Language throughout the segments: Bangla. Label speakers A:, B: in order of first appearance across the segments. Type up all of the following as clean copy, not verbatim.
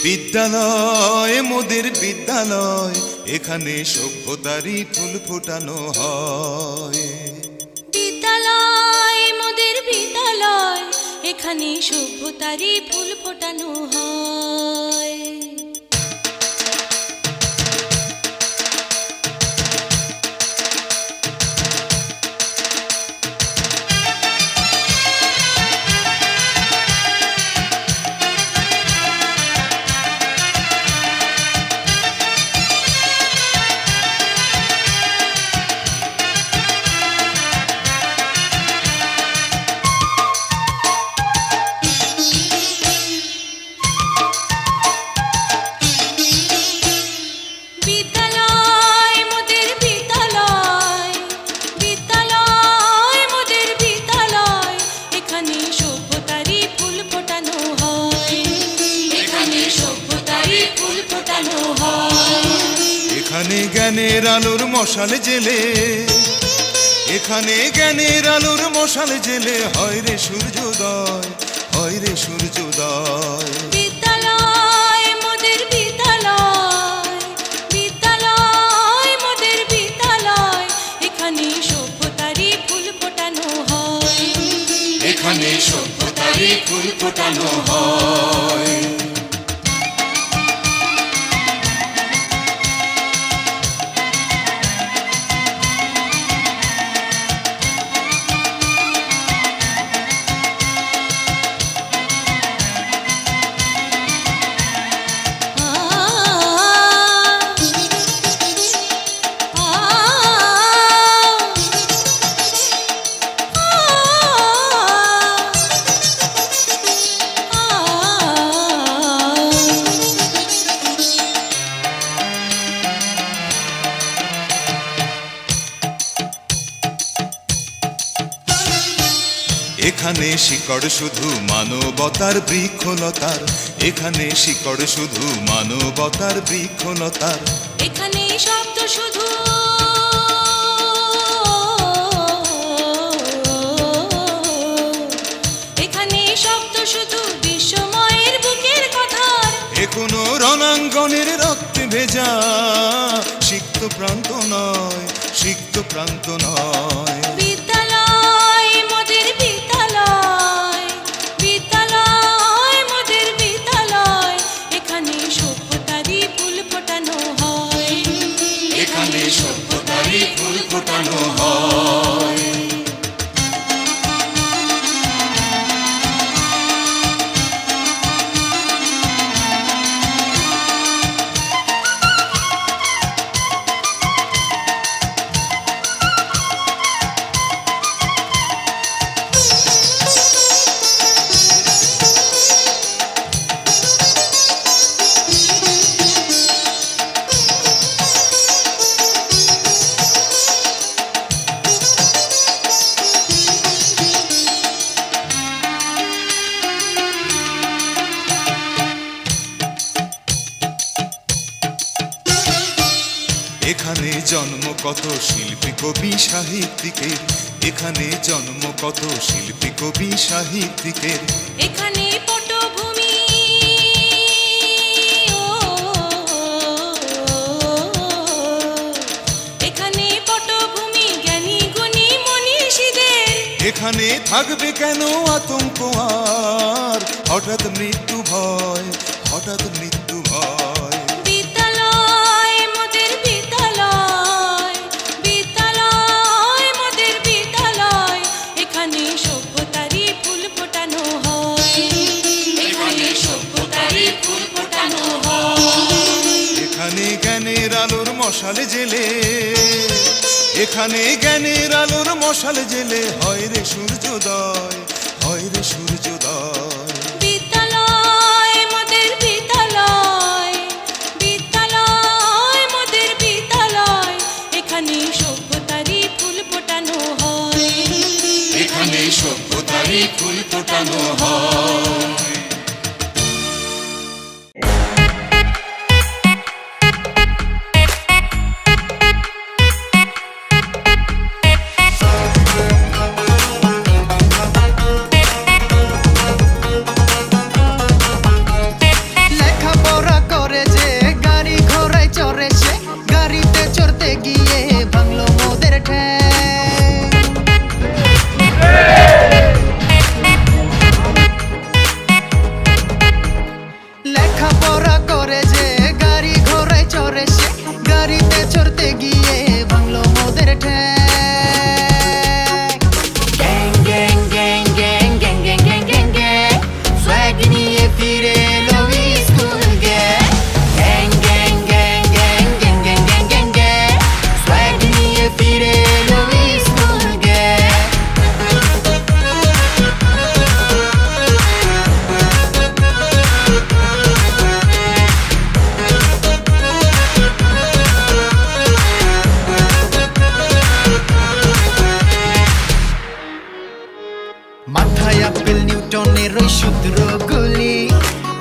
A: বিদ্যালয় মোদের বিদ্যালয়, এখানে সভ্যতারই ফুল ফোটানো হয়।
B: বিদ্যালয় মোদের বিদ্যালয়, এখানে সভ্যতারই ফুল ফোটানো হয়।
A: এখানে জ্ঞানের আলোর মশাল জেলে, এখানে জ্ঞানের আলোর মশাল জেলে হয় রে সূর্যোদয়, হয় রে সূর্যোদয়।
B: বিদ্যালয় মোদের বিদ্যালয়, বিদ্যালয় মোদের বিদ্যালয়, এখানে সভ্যতারই ফুল ফোটানো হয়।
A: এখানে সভ্যতারই ফুল ফোটানো হয়। এখানে শিকড় শুধু মানবতার বৃক্ষলতার, এখানে শিকড় শুধু মানবতার বৃক্ষলতার।
B: এখানে শব্দ শুধু এখানে শব্দ শুধু বিশ্বময়ের বুকের কথার।
A: এখনো রণাঙ্গনের রক্তে ভেজা সিক্ত প্রান্ত নয়, সিক্ত প্রান্ত নয়।
B: বিদ্যালয় মোদের বিদ্যালয়, বিদ্যালয় মোদের বিদ্যালয়, এখানে সভ্যতারই ফুল ফোটানো হয়।
A: এখানে সভ্যতারই ফুল ফোটানো হয়। এখানে জন্ম কত শিল্পী কবি সাহিত্যিকের, এখানে জন্ম কত শিল্পী কবি সাহিত্যিকের।
B: এখানে পটভূমি এখানে পটভূমি জ্ঞানী গুণী মনীষীদের।
A: এখানে থাকবে কেন আতঙ্ক আর হঠাৎ মৃত্যু ভয়, হঠাৎ মৃত্যু ভয়।
B: বিদ্যালয় মোদের বিদ্যালয়, বিদ্যালয় মোদের বিদ্যালয়, এখানে সভ্যতারই ফুল ফোটানো হয়। এখানে সভ্যতারই ফুল ফোটানো হয়।
A: এখানে জ্ঞানের আলোর মশাল জেলে, এখানে জ্ঞানের আলোর মশাল জেলে হয় রে সূর্যোদয়, হয় রে সূর্যোদয়।
B: বিদ্যালয় মোদের বিদ্যালয়, বিদ্যালয় মোদের বিদ্যালয়, এখানে সভ্যতারই ফুল ফোটানো হয়।
A: এখানে সভ্যতারই ফুল ফোটানো হয়।
C: লেখাপড়া নির্বাচনের ওই সূত্রগুলি,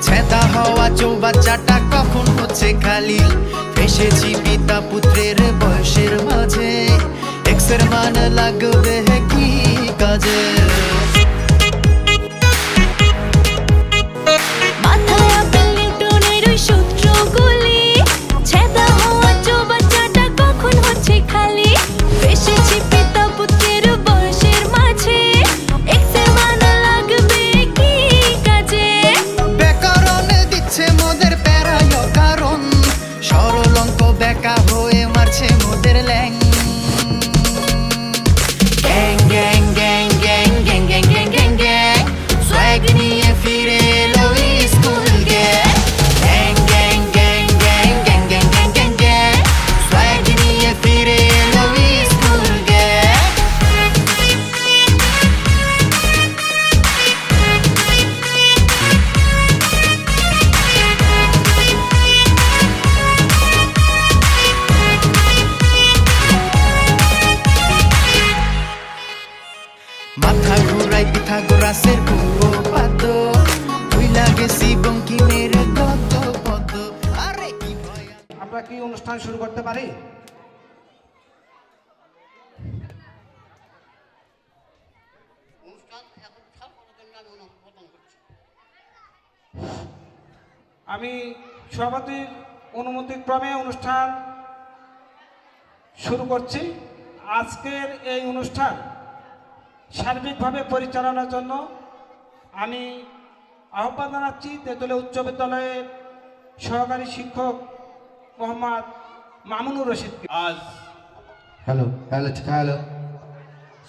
C: ছেদা হওয়া চৌবাচ্চাটা কখন হচ্ছে খালি। ফেসেছি পিতা পুত্রের বয়সের মাঝে, এক্সের মান লাগবে কি কাজে।
B: মাথায় আপেল নিউটনের ওই সূত্রগুলি, ছেদা হওয়া চৌবাচ্চাটা কখন হচ্ছে খালি। ফেসেছি পিতা পুত্রের বয়সের মাঝে, এক্সের মান লাগবে কি কাজে।
C: ব্যাকরণ দিচ্ছে মোদের প্যারায় কারণ, সরল অঙ্ক ব্যাকা হয়ে মারছে মোদের ল্যাং। Gang gang gang gang gang gang gang gang gang, swag নিয়ে ফিরে এলো school gang. Gang gang gang gang gang gang gang gang gang, swag নিয়ে ফিরে এলো স্কুল গ্যাং। মাথা ঘুরাই পিথাগোরাসের উপপাদ্য, ভুইলা গেছি বঙ্কিমের গদ্য পদ্য। আরে কি ভয়!
D: আমরা কি অনুষ্ঠান শুরু করতে পারি? আমি সভাপতির অনুমতিক্রমে অনুষ্ঠান শুরু করছি। আজকের এই অনুষ্ঠান সার্বিকভাবে পরিচালনার জন্য আমি আহ্বান জানাচ্ছি তেঁতুলিয়া উচ্চ বিদ্যালয়ের সহকারী শিক্ষক মোহাম্মদ মামুনুর রশিদকে।
E: আজ
D: হ্যালো হ্যালো হ্যালো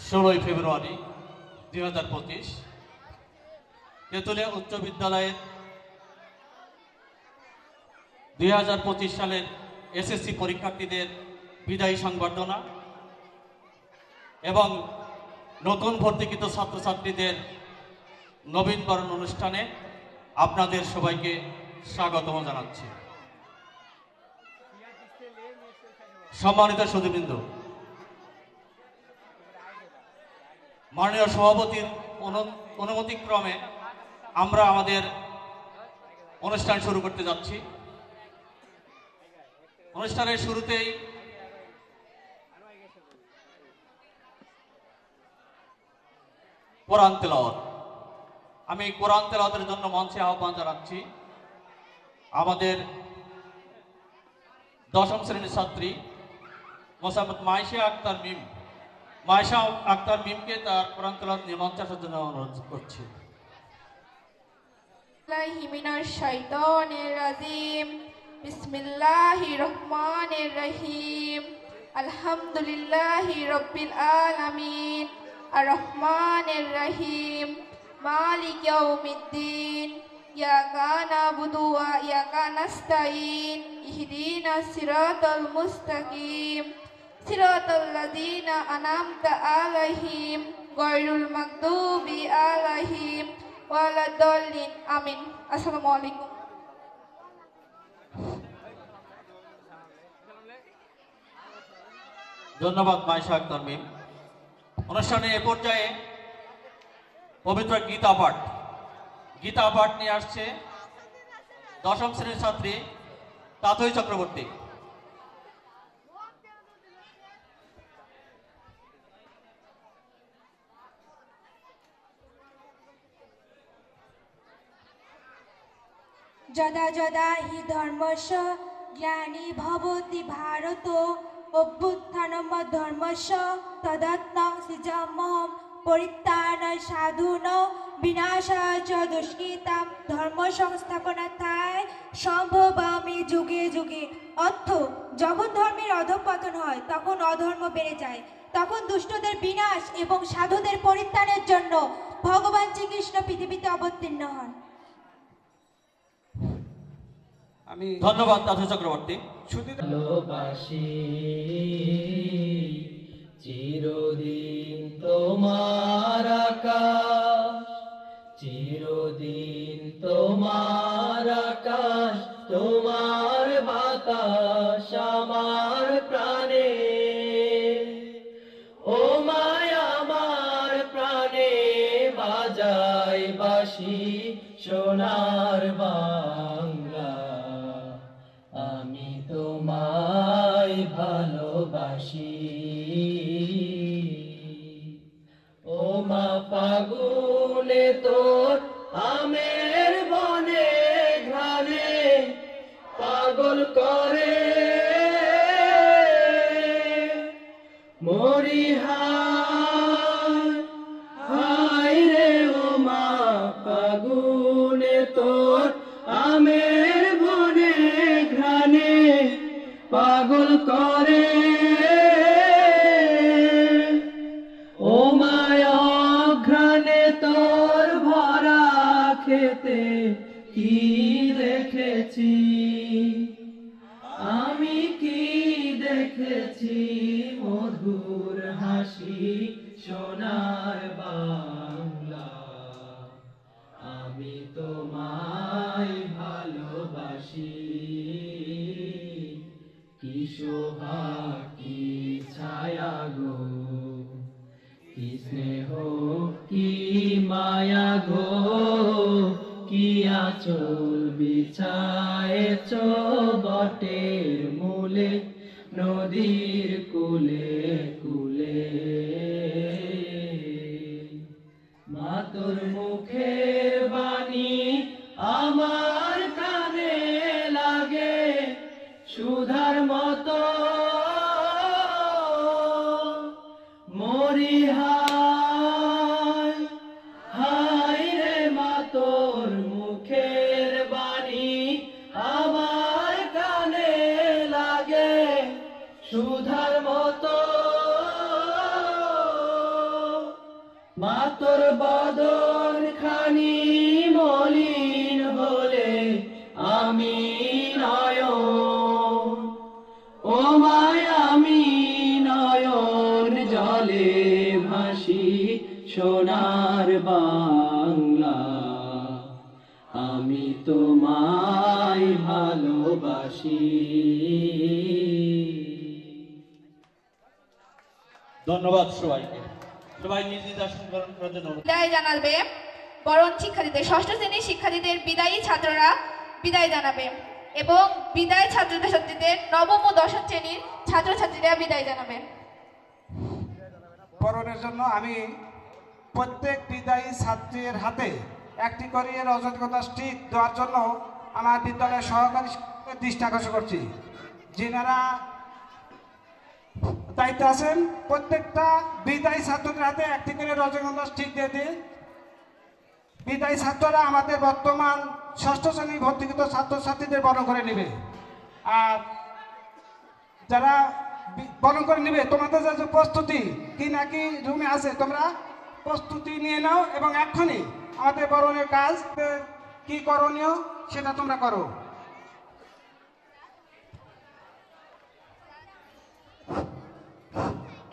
E: 16ই ফেব্রুয়ারি 2025 তেঁতুলিয়া উচ্চ বিদ্যালয়ের 2025 সালের এসএসসি পরীক্ষার্থীদের বিদায়ী সংবর্ধনা এবং নতুন ভর্তিকৃত ছাত্রছাত্রীদের নবীনবরণ অনুষ্ঠানে আপনাদের সবাইকে স্বাগতম জানাচ্ছি। সম্মানিত সুধীবৃন্দ, মাননীয় সভাপতির অনুমতিক্রমে আমরা আমাদের অনুষ্ঠান শুরু করতে যাচ্ছি। অনুষ্ঠানের শুরুতেই কোরআন তেলাওয়াত। আমি কোরআন তেলাওয়াতের জন্য মঞ্চে আহ্বান জানাচ্ছি আমাদের 10ম শ্রেণীর ছাত্রী মোসাম্মদ মাইশা আক্তার মিম। মাইশা আক্তার মিমকে তার কোরআন তেলাওয়াত নিয়ে মঞ্চে আসার জন্য অনুরোধ করছি।
F: বিসমিল্লাহির রহমানির রহিম। আলহামদুলিল্লাহি রাব্বিল আলামিন, আর রহমানির রহিম, মালিক ইয়াউমিদ্দিন, ইয়াকা নাবুদু ওয়া ইয়াকা নাস্তাইন, ইহদিনাস সিরাতাল মুস্তাকিম, সিরাতাল লাযিনা আনআমতা আলাইহিম, গায়রুল মাগদুবি আলাইহিম ওয়ালাদ-দাল্লিন। আমিন। আসসালামু আলাইকুম।
E: ধন্যবাদ মাইশা আক্তার মিম। অনুষ্ঠানে এ পর্যায়ে পবিত্র গীতা পাঠ নিয়ে আসছে 10ম শ্রেণীর ছাত্রী তাতই চক্রবর্তী।
G: যদা যদা হি ধর্মস্য জ্ঞানী ভবতি ভারত, অভ্যুত্থানম ধর্মস্য তদাত্মং সৃজাম্যহং, পরিত্রাণ সাধুন বিনাশায় চ দুষ্কৃতাম, ধর্ম সংস্থাপনার্থায় সম্ভবামি যুগে যুগে। অর্থ, যখন ধর্মের অধঃপতন হয় তখন অধর্ম বেড়ে যায়, তখন দুষ্টদের বিনাশ এবং সাধুদের পরিত্রাণের জন্য ভগবান শ্রীকৃষ্ণ পৃথিবীতে অবতীর্ণ হন।
D: আমি
E: ধন্যবাদ তাতই চক্রবর্তী।
H: ভালোবাসি চিরদিন তোমার আকাশ, চিরদিন তোমার আকাশ, তোমার বাতাস আমার প্রাণে। ও মায়া আমার প্রাণে বাজাই বাঁশি। ভালোবাসি সোনার বাংলা, আমি তোমায় ভালোবাসি। ও মা ফাগুনে তোর আমের বনে ঘ্রাণে পাগল করে মরি হায় রে। ও মা ফাগুনে তোর আমের বনে ঘ্রাণে পাগল করে। ও মায়া ঘ্রাণে তোর ভরা খেতে কি দেখেছি, আমি কি দেখেছি মধুর হাসি সোনার বাংলা, আমি তোমায় ভালোবাসি। কি শোভা কি ছায়া গো, কি স্নেহ কি মায়া গো, কি আঁচল বিছায়েছ বটের মূলে নদীর কুলে কুলে। মা তোর মুখের বাণী আমার কানে লাগে সুধার মতো, মরি হায় রে। মা তোর মুখের বাণী আমার কানে লাগে সুধার মতো, মা তোর বদন খানি মলিন হলে আমি নয়ন, ও মায় আমি নয়ন জলে ভাসি সোনার বাংলা, আমি তোমায় ভালোবাসি।
E: ধন্যবাদ সবাইকে। সবাই নিজ নিজ আসন গ্রহণ করার জন্য অনুরোধ।
F: বিদায় জানাবে বরণ শিক্ষার্থীদের, ষষ্ঠ শ্রেণীর শিক্ষার্থীদের বিদায়ী ছাত্ররা বিদায় জানাবে এবং বিদায় ছাত্রছাত্রীদের নবম ও দশম শ্রেণীর ছাত্রছাত্রীরা বিদায় জানাবে।
D: বরণের জন্য আমি প্রত্যেক বিদায়ী ছাত্রীর হাতে একটি করে রজতগন্ধা স্টিক দেওয়ার জন্য আমার বিদ্যালয়ের সহকারী শিক্ষকের দৃষ্টি আকর্ষণ করছি। যিনারা দায়িত্বে আছেন প্রত্যেকটা বিদায়ী ছাত্রদের হাতে একটি করে রজতগন্ধা স্টিক দিয়ে দিন। বিদায়ী ছাত্ররা আমাদের বর্তমান ষষ্ঠ শ্রেণী ভর্তিকৃত ছাত্রছাত্রীদের বরণ করে নেবে। আর যারা বরণ করে নেবে তোমাদের যে প্রস্তুতি কি নাকি রুমে আছে, তোমরা প্রস্তুতি নিয়ে নাও এবং এক্ষুনি আমাদের বরণের কাজ কি করণীয় সেটা তোমরা করো।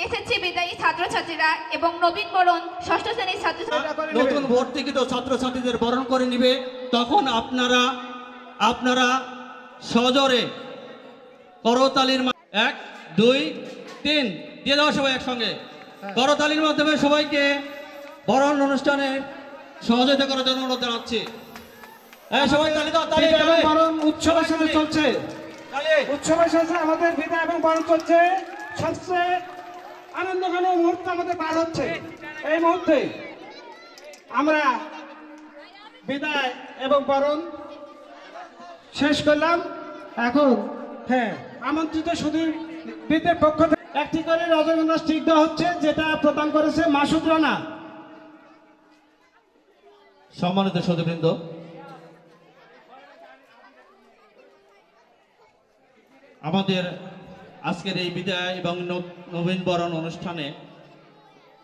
F: এসএসসি বিদায়ী ছাত্রছাত্রীরা এবং নবীন বরণ ষষ্ঠ শ্রেণীর ছাত্রছাত্রীরা
E: নতুন ভর্তিকৃত ছাত্রছাত্রীদের বরণ করে নিবে, তখন আপনারা সজোরে করতালির 1 2 3 দিয়ে দাও সবাই একসঙ্গে। করতালির মাধ্যমে সবাইকে বরণ অনুষ্ঠানে সহযোগিতা করার জন্য অনুরোধ জানাচ্ছি। সবাই তালি দাও, তালি
D: বিদায় এবং
E: তালি।
D: বরণ উৎসবের সাথে চলছে, উৎসবের সাথে আমাদের বিদায় এবং বরণ চলছে। সবচেয়ে আনন্দঘন মুহূর্ত আমাদের পার হচ্ছে। এই মুহূর্তে আমরা বিদায় এবং বরণ শেষ করলাম। এখন আমন্ত্রিত সুধীরবৃন্দের পক্ষ থেকে একটি করে রজনীগন্ধা স্টিক দেওয়া হচ্ছে, যেটা প্রদান করেছে মাসুদ রানা।
E: সম্মানিত সুধীবৃন্দ, আমাদের আজকের এই বিদায় এবং নবীন বরণ অনুষ্ঠানে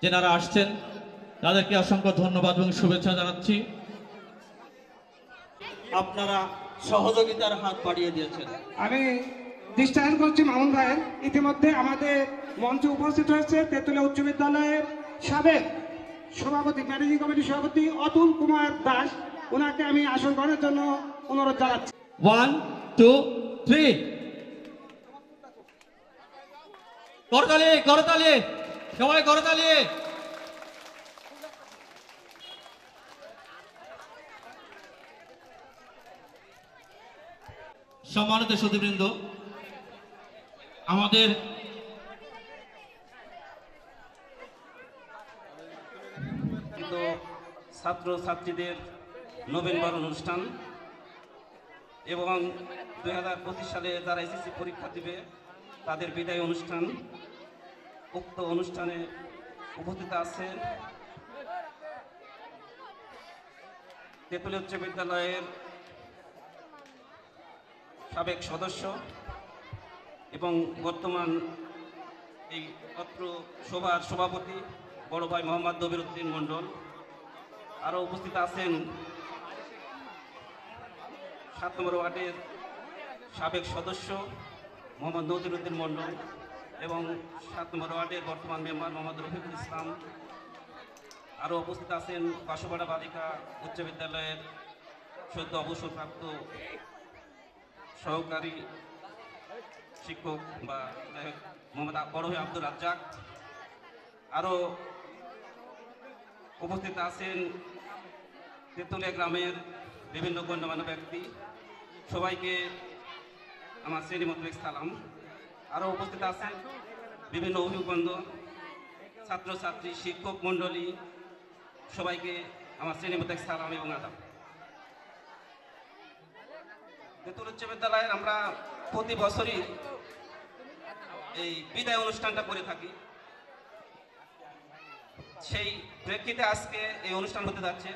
E: যেনারা আসছেন তাদেরকে অসংখ্য ধন্যবাদ এবং শুভেচ্ছা জানাচ্ছি। আপনারা সহযোগিতার হাত বাড়িয়ে দিয়েছেন।
D: আমি দৃষ্টি আকর্ষণ করছি মামুন ভাইয়ের। ইতিমধ্যে আমাদের মঞ্চে উপস্থিত হয়েছে তেঁতুলিয়া উচ্চ বিদ্যালয়ের সাবেক সভাপতি, ম্যানেজিং কমিটির সভাপতি অতুল কুমার দাস। ওনাকে আমি আসন গ্রহণের জন্য অনুরোধ জানাচ্ছি।
E: 1 2 3 করতালি, করতালি, সবাই করতালি। সম্মানিত সুধীবৃন্দ, আমাদের
I: কিন্তু ছাত্র ছাত্রীদের নবীনবরণ অনুষ্ঠান এবং 2025 সালে যারা এসএসসি পরীক্ষা দিবে তাদের বিদায় অনুষ্ঠান। উক্ত অনুষ্ঠানে উপস্থিত আছেন তেঁতুলিয়া উচ্চ বিদ্যালয়ের সাবেক সদস্য এবং বর্তমান এই অত্র সভার সভাপতি বড় ভাই মোহাম্মদ দবিরউদ্দিন মণ্ডল। আরও উপস্থিত আছেন 7 নম্বর ওয়ার্ডের সাবেক সদস্য মোহাম্মদ নজিরউদ্দিন মণ্ডল এবং 7 নম্বর ওয়ার্ডের বর্তমান মেম্বার মোহাম্মদ রফিকুল ইসলাম। আরও উপস্থিত আছেন বাসুপাড়া বালিকা উচ্চ বিদ্যালয়ের সদ্য অবসরপ্রাপ্ত সহকারী শিক্ষক বা মোহাম্মদ বড় ভাই আব্দুর রাজ্জাক। আরও উপস্থিত আছেন তেঁতুলিয়া গ্রামের বিভিন্ন গণ্যমান্য ব্যক্তি, সবাইকে আমার শ্রেণীমতক সালাম। আরও উপস্থিত আছেন বিভিন্ন অভিবৃন্দ, ছাত্রছাত্রী, শিক্ষক মণ্ডলী, সবাইকে আমার শ্রেণীমতক সালাম এবং আদাব। তেঁতুলিয়া উচ্চ বিদ্যালয়ের আমরা প্রতি বছরই এই বিদায় অনুষ্ঠানটা করে থাকি। সেই প্রেক্ষিতে আজকে এই অনুষ্ঠান হতে যাচ্ছে।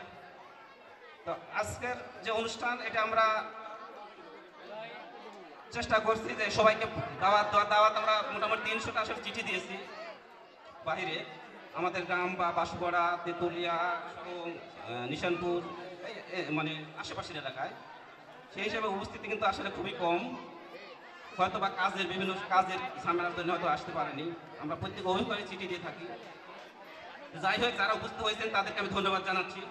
I: তো আজকের যে অনুষ্ঠান এটা আমরা চেষ্টা করছি যে সবাইকে দাওয়াত আমরা মোটামুটি 300টা আসলে চিঠি দিয়েছি বাহিরে, আমাদের গ্রাম বা বাসুপাড়া, তেঁতুলিয়া, নিশানপুর, মানে আশেপাশের এলাকায়। সেই হিসেবে উপস্থিতি কিন্তু আসলে খুবই কম, হয়তো বা বিভিন্ন কাজের ঝামেলার জন্য হয়তো আসতে পারেনি। আমরা প্রত্যেক অভিভাবকে চিঠি দিয়ে থাকি। যাই হোক, যারা উপস্থিত হয়েছেন তাদেরকে আমি ধন্যবাদ জানাচ্ছি,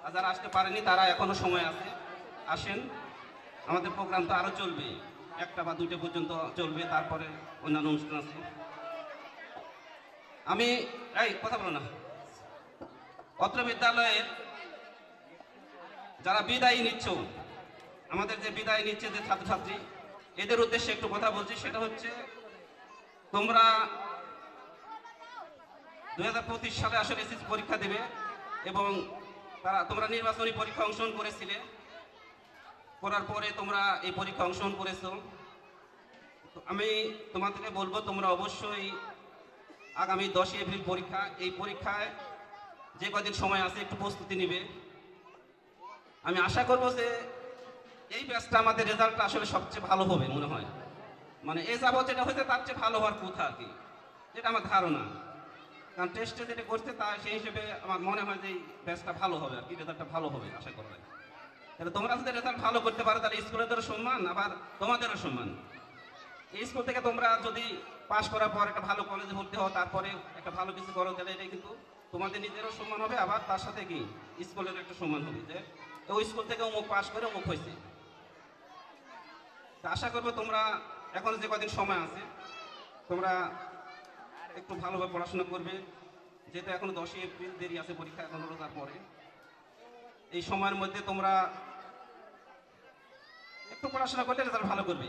I: আর যারা আসতে পারেনি তারা এখনো সময় আছে, আসেন। আমাদের প্রোগ্রাম তো আরও চলবে, 1টা বা 2টা পর্যন্ত চলবে, তারপরে অন্যান্য অনুষ্ঠান আছে। আমি কথা বলো না, অত্র বিদ্যালয়ের যারা বিদায় নিচ্ছ, আমাদের যে বিদায় নিচ্ছে যে ছাত্রছাত্রী, এদের উদ্দেশ্যে একটু কথা বলছি। সেটা হচ্ছে, তোমরা 2025 সালে আসলে এসএসসি পরীক্ষা দেবে এবং তোমরা নির্বাচনী পরীক্ষা অংশগ্রহণ করেছিলে, করার পরে তোমরা এই পরীক্ষা অংশগ্রহণ করেছো। আমি তোমাদেরকে বলবো তোমরা অবশ্যই আগামী 10 এপ্রিল পরীক্ষা, এই পরীক্ষায় যে কদিন সময় আছে একটু প্রস্তুতি নিবে। আমি আশা করবো যে এই ব্যাচটা আমাদের রেজাল্টটা আসলে সবচেয়ে ভালো হবে মনে হয়, মানে এ যাবৎ যেটা হয়েছে তার চেয়ে ভালো হওয়ার কথা আর কি, যেটা আমার ধারণা। কারণ টেস্টে যেটা করছে তা সেই হিসেবে আমার মনে হয় যে এই ব্যাচটা ভালো হবে আর কি, রেজাল্টটা ভালো হবে আশা করা যায়। তাহলে তোমরা যদি রেজাল্ট ভালো করতে পারো তাহলে স্কুলেদেরও সম্মান, আবার তোমাদেরও সম্মান। এই স্কুল থেকে তোমরা যদি পাশ করার পর একটা ভালো কলেজে ভর্তি হও, তারপরে একটা ভালো কিছু করো, তাহলে এটা কিন্তু তোমাদের নিজেরও সম্মান হবে, আবার তার সাথে কি স্কুলের একটা সম্মান হবে যে ওই স্কুল থেকে অমুক পাশ করে অমুক হয়েছে। তা আশা করবো তোমরা এখন যে কদিন সময় আছে তোমরা একটু ভালোভাবে পড়াশোনা করবে, যেহেতু এখনো 10 এপ্রিল দেরি আছে পরীক্ষা, এখন হলো তারপরে। এই সময়ের মধ্যে তোমরা একটু পড়াশোনা করলে রেজাল্ট ভালো করবে।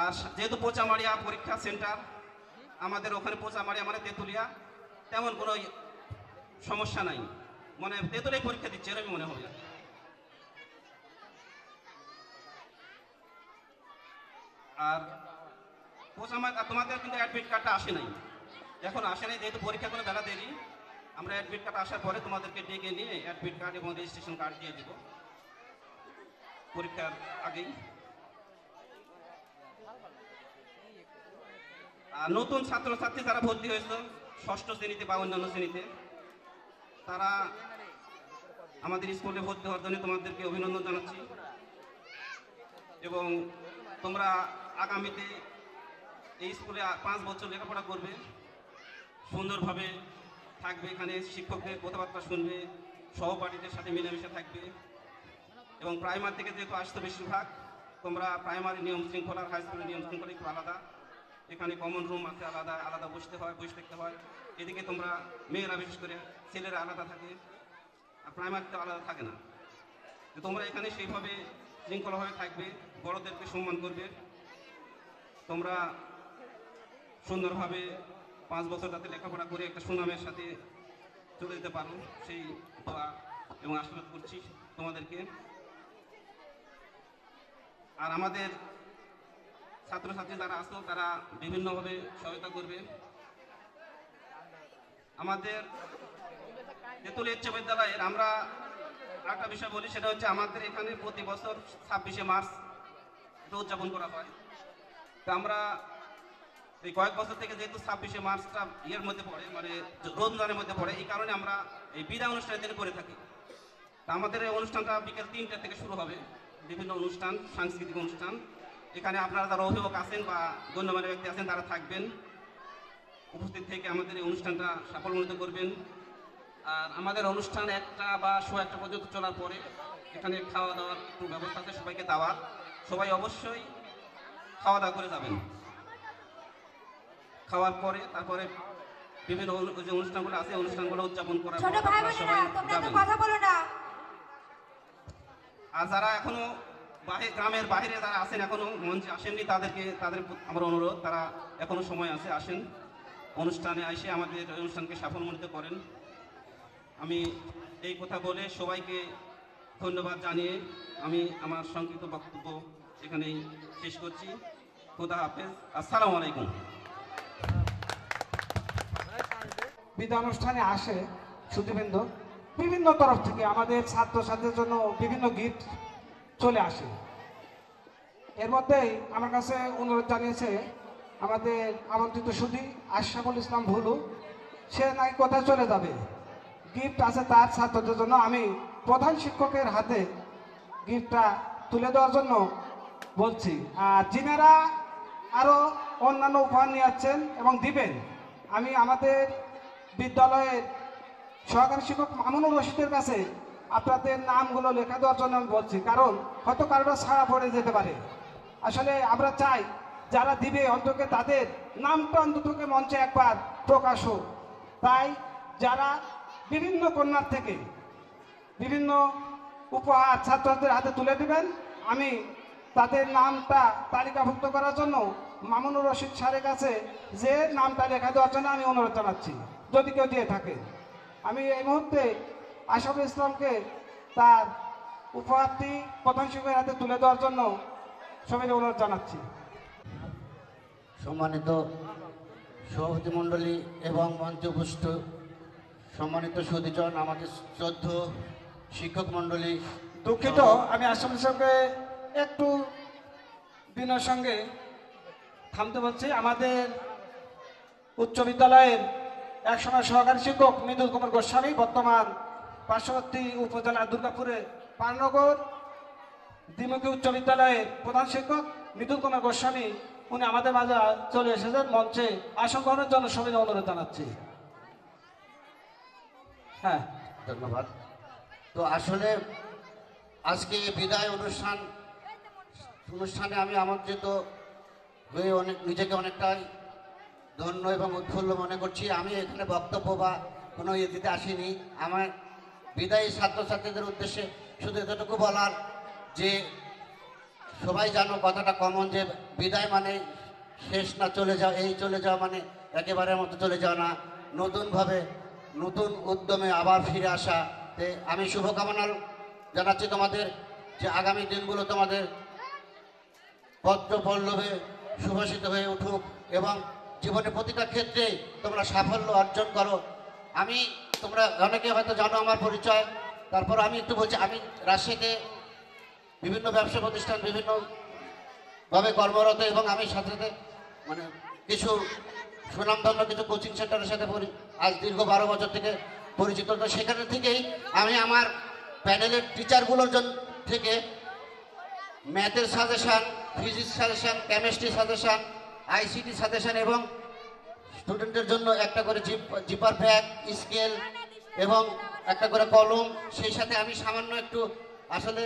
I: আর যেহেতু পোচামারিয়া পরীক্ষা সেন্টার, আমাদের ওখানে পোচামারিয়া মানে তেঁতুলিয়া, তেমন কোনো সমস্যা নাই, মানে তেঁতুলিয়ায় পরীক্ষা দিচ্ছে এরকম মনে হবে। আর পোচামারিয়া তোমাদের কিন্তু অ্যাডমিট কার্ডটা আসে নাই, এখন আসে নাই, যেহেতু পরীক্ষা কোনো বেলা দেরি, আমরা অ্যাডমিট কার্ড আসার পরে তোমাদেরকে ডেকে নিয়ে অ্যাডমিট কার্ড এবং রেজিস্ট্রেশন কার্ড দিয়ে দিব পরীক্ষার আগেই। আর নতুন ছাত্রছাত্রী যারা ভর্তি হয়েছে 6ষ্ঠ শ্রেণীতে বা অন্যান্য শ্রেণীতে, তারা আমাদের স্কুলে ভর্তি হওয়ার জন্য তোমাদেরকে অভিনন্দন জানাচ্ছি। এবং তোমরা আগামীতে এই স্কুলে 5 বছর লেখাপড়া করবে, সুন্দরভাবে থাকবে, এখানে শিক্ষকদের কথাবার্তা শুনবে, সহপাঠীদের সাথে মিলেমিশে থাকবে। এবং প্রাইমারি থেকে যেহেতু আসতো বেশিরভাগ, তোমরা প্রাইমারি নিয়ম শৃঙ্খলা, হাই স্কুলের নিয়ম শৃঙ্খলা একটু আলাদা, এখানে কমন রুম আছে, আলাদা আলাদা বসতে হয়, বসে থাকতে হয়। এদিকে তোমরা মেয়েরা বিশেষ করে ছেলেরা আলাদা থাকে, আর প্রাইমারিতে আলাদা থাকে না। তো তোমরা এখানে সেইভাবে শৃঙ্খলাভাবে থাকবে, বড়দেরকে সম্মান করবে। তোমরা সুন্দরভাবে 5 বছর যাতে লেখাপড়া করে একটা সুনামের সাথে চলে যেতে পারো, সেই দোয়া এবং আশীর্বাদ করছি তোমাদেরকে। আর আমাদের ছাত্রছাত্রী যারা আছো তারা বিভিন্নভাবে সহায়তা করবে। আমাদের তেঁতুলিয়া উচ্চ বিদ্যালয়ের আমরা একটা বিষয় বলি, সেটা হচ্ছে আমাদের এখানে প্রতি বছর 26শে মার্চ এটা উদযাপন করা হয়। তো আমরা এই কয়েক বছর থেকে যেহেতু 26শে মার্চটা ইয়ের মধ্যে পড়ে, মানে রমজানের মধ্যে পড়ে, এই কারণে আমরা এই বিদায় অনুষ্ঠানের দিনে করে থাকি। তা আমাদের এই অনুষ্ঠানটা বিকেল 3টা থেকে শুরু হবে, বিভিন্ন অনুষ্ঠান, সাংস্কৃতিক অনুষ্ঠান। এখানে আপনারা যারা অভিভাবক আছেন বা গণ্যমান্য ব্যক্তি আছেন তারা থাকবেন, উপস্থিত থেকে আমাদের এই অনুষ্ঠানটা সাফল্যমণ্ডিত করবেন। আর আমাদের অনুষ্ঠান 1টা বা 1:15 পর্যন্ত চলার পরে এখানে খাওয়া দাওয়ার একটু ব্যবস্থা আছে, সবাইকে দাওয়াত, সবাই অবশ্যই খাওয়া দাওয়া করে যাবেন। খাওয়ার পরে তারপরে বিভিন্ন যে অনুষ্ঠানগুলো আছে অনুষ্ঠানগুলো উদযাপন করার পর
G: ছোট ভাই
I: আপনারা
G: বোনেরা
I: সবাই
G: তোমরা তো
I: যাবেন।
G: কথা বলো না।
I: আর যারা এখনো গ্রামের বাইরে যারা আছেন এখনো মঞ্চে আসেননি তাদের আমার অনুরোধ, তারা এখনো সময় আছে, আসেন অনুষ্ঠানে এসে আমাদের অনুষ্ঠানকে সাফল্যমণ্ডিত করেন। আমি এই কথা বলে সবাইকে ধন্যবাদ জানিয়ে আমি আমার সংক্ষিপ্ত বক্তব্য এখানেই শেষ করছি। খোদা হাফেজ, আসসালামু আলাইকুম।
D: বিদায় অনুষ্ঠানে আসে সুধীবৃন্দ বিভিন্ন তরফ থেকে, আমাদের ছাত্রছাত্রীদের জন্য বিভিন্ন গিফট চলে আসে। এর মধ্যেই আমার কাছে অনুরোধ জানিয়েছে আমাদের আমন্ত্রিত সুধী আশরাফুল ইসলাম ভুলু, সে নাকি কোথায় চলে যাবে, গিফট আছে তার ছাত্রদের জন্য। আমি প্রধান শিক্ষকের হাতে গিফটটা তুলে দেওয়ার জন্য বলছি। আর যিনারা আরও অন্যান্য উপহার নিয়ে যাচ্ছেন এবং দিবেন, আমি আমাদের বিদ্যালয়ের সহকারী শিক্ষক মামুনুর রশিদের কাছে আপনাদের নামগুলো লেখা দেওয়ার জন্য আমি বলছি, কারণ হয়তো কারোটা ছাড়া পড়ে যেতে পারে। আসলে আমরা চাই যারা দিবে অন্তত তাদের নামটা অন্তত মঞ্চে একবার প্রকাশ হোক। তাই যারা বিভিন্ন কন্যার থেকে বিভিন্ন উপহার ছাত্রছাত্রীদের হাতে তুলে দেবেন, আমি তাদের নামটা তালিকাভুক্ত করার জন্য মামুনুর রশিদ স্যারের কাছে যে নামটা লেখা দেওয়ার জন্য আমি অনুরোধ জানাচ্ছি, যদি কেউ দিয়ে থাকে। আমি এই মুহূর্তে আশরাফুল ইসলামকে তার উপহারটি প্রধান শিক্ষকের হাতে তুলে দেওয়ার জন্য সবাইকে অনুরোধ জানাচ্ছি।
J: সম্মানিত সভাপতি মণ্ডলী এবং মঞ্চে উপস্থিত সম্মানিত সুধীজন, আমাদের শ্রদ্ধেয় শিক্ষক মণ্ডলী,
D: দুঃখিত আমি আশরাফুল ইসলামকে একটু বিনয়ের সঙ্গে থামতে বলছি। আমাদের উচ্চ বিদ্যালয়ের একসময় সহকারী শিক্ষক মৃদুল কুমার গোস্বামী, বর্তমান পার্শ্ববর্তী উপজেলা দুর্গাপুরে পারনগর দ্বিমুখী উচ্চ বিদ্যালয়ের প্রধান শিক্ষক মৃদুল কুমার গোস্বামী, উনি আমাদের মাঝে চলে এসেছেন। মঞ্চে আসন গ্রহণের জন্য সবাই অনুরোধ জানাচ্ছি। হ্যাঁ,
J: ধন্যবাদ। তো আসলে আজকে বিদায় অনুষ্ঠানে আমি আমন্ত্রিত হয়ে নিজেকে অনেকটাই ধন্য এবং উৎফুল্ল মনে করছি। আমি এখানে বক্তব্য বা কোনো ইয়ে দিতে আসিনি। আমার বিদায়ী ছাত্রছাত্রীদের উদ্দেশ্যে শুধু এতটুকু বলার যে সবাই জানো কথাটা কমন, যে বিদায় মানে শেষ না, চলে যাও, এই চলে যাওয়া মানে একেবারে মতো চলে যাওয়া না, নতুনভাবে নতুন উদ্যমে আবার ফিরে আসা। আমি শুভকামনা জানাচ্ছি তোমাদের, যে আগামী দিনগুলো তোমাদের পত্র পল্লবে সুভাষিত হয়ে উঠুক এবং জীবনের প্রতিটা ক্ষেত্রে তোমরা সাফল্য অর্জন করো। তোমরা অনেকে হয়তো জানো আমার পরিচয়, তারপর আমি একটু বলছি, আমি রাজশাহীতে বিভিন্ন ব্যবসা প্রতিষ্ঠান বিভিন্নভাবে কর্মরত এবং আমি সাথে সাথে মানে কিছু সুনামধন্য কিছু কোচিং সেন্টারের সাথে আজ দীর্ঘ 12 বছর থেকে পরিচিত। তো সেখানে থেকেই আমি আমার প্যানেলের টিচারগুলোর থেকে ম্যাথের suggestion, physics suggestion, chemistry suggestion, ICT suggestion এবং স্টুডেন্টের জন্য একটা করে জিপার ব্যাগ, স্কেল এবং একটা করে কলম, সেই সাথে আমি সামান্য একটু, আসলে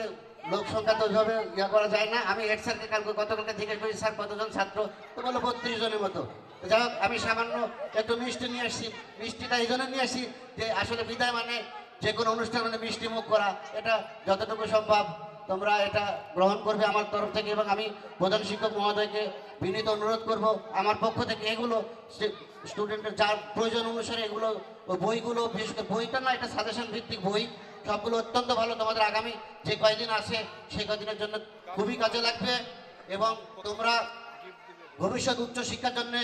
J: লোক সংখ্যা তো ওইভাবে ইয়ে করা যায় না, আমি হেড স্যারকে গতকালকে জিজ্ঞেস করি স্যার কতজন ছাত্র, তো বললো 32 জনের মতো। যাই হোক, আমি সামান্য একটু মিষ্টি নিয়ে আসছি। মিষ্টিটা এই জন্য নিয়ে আসছি যে আসলে বিদায় মানে যে কোনো অনুষ্ঠান মানে মিষ্টি মুখ করা, এটা যতটুকু সম্ভব তোমরা এটা গ্রহণ করবে আমার তরফ থেকে, এবং আমি প্রধান শিক্ষক মহোদয়কে বিনীত অনুরোধ করব আমার পক্ষ থেকে এগুলো স্টুডেন্টের যার প্রয়োজন অনুসারে এগুলো বইগুলো, বিশেষ করে বইটা না, এটা সাজেশন ভিত্তিক বই, সবগুলো অত্যন্ত ভালো। তোমাদের আগামী যে কয়দিন আছে সেই কয়দিনের জন্য খুবই কাজে লাগবে, এবং তোমরা ভবিষ্যৎ উচ্চ শিক্ষার জন্য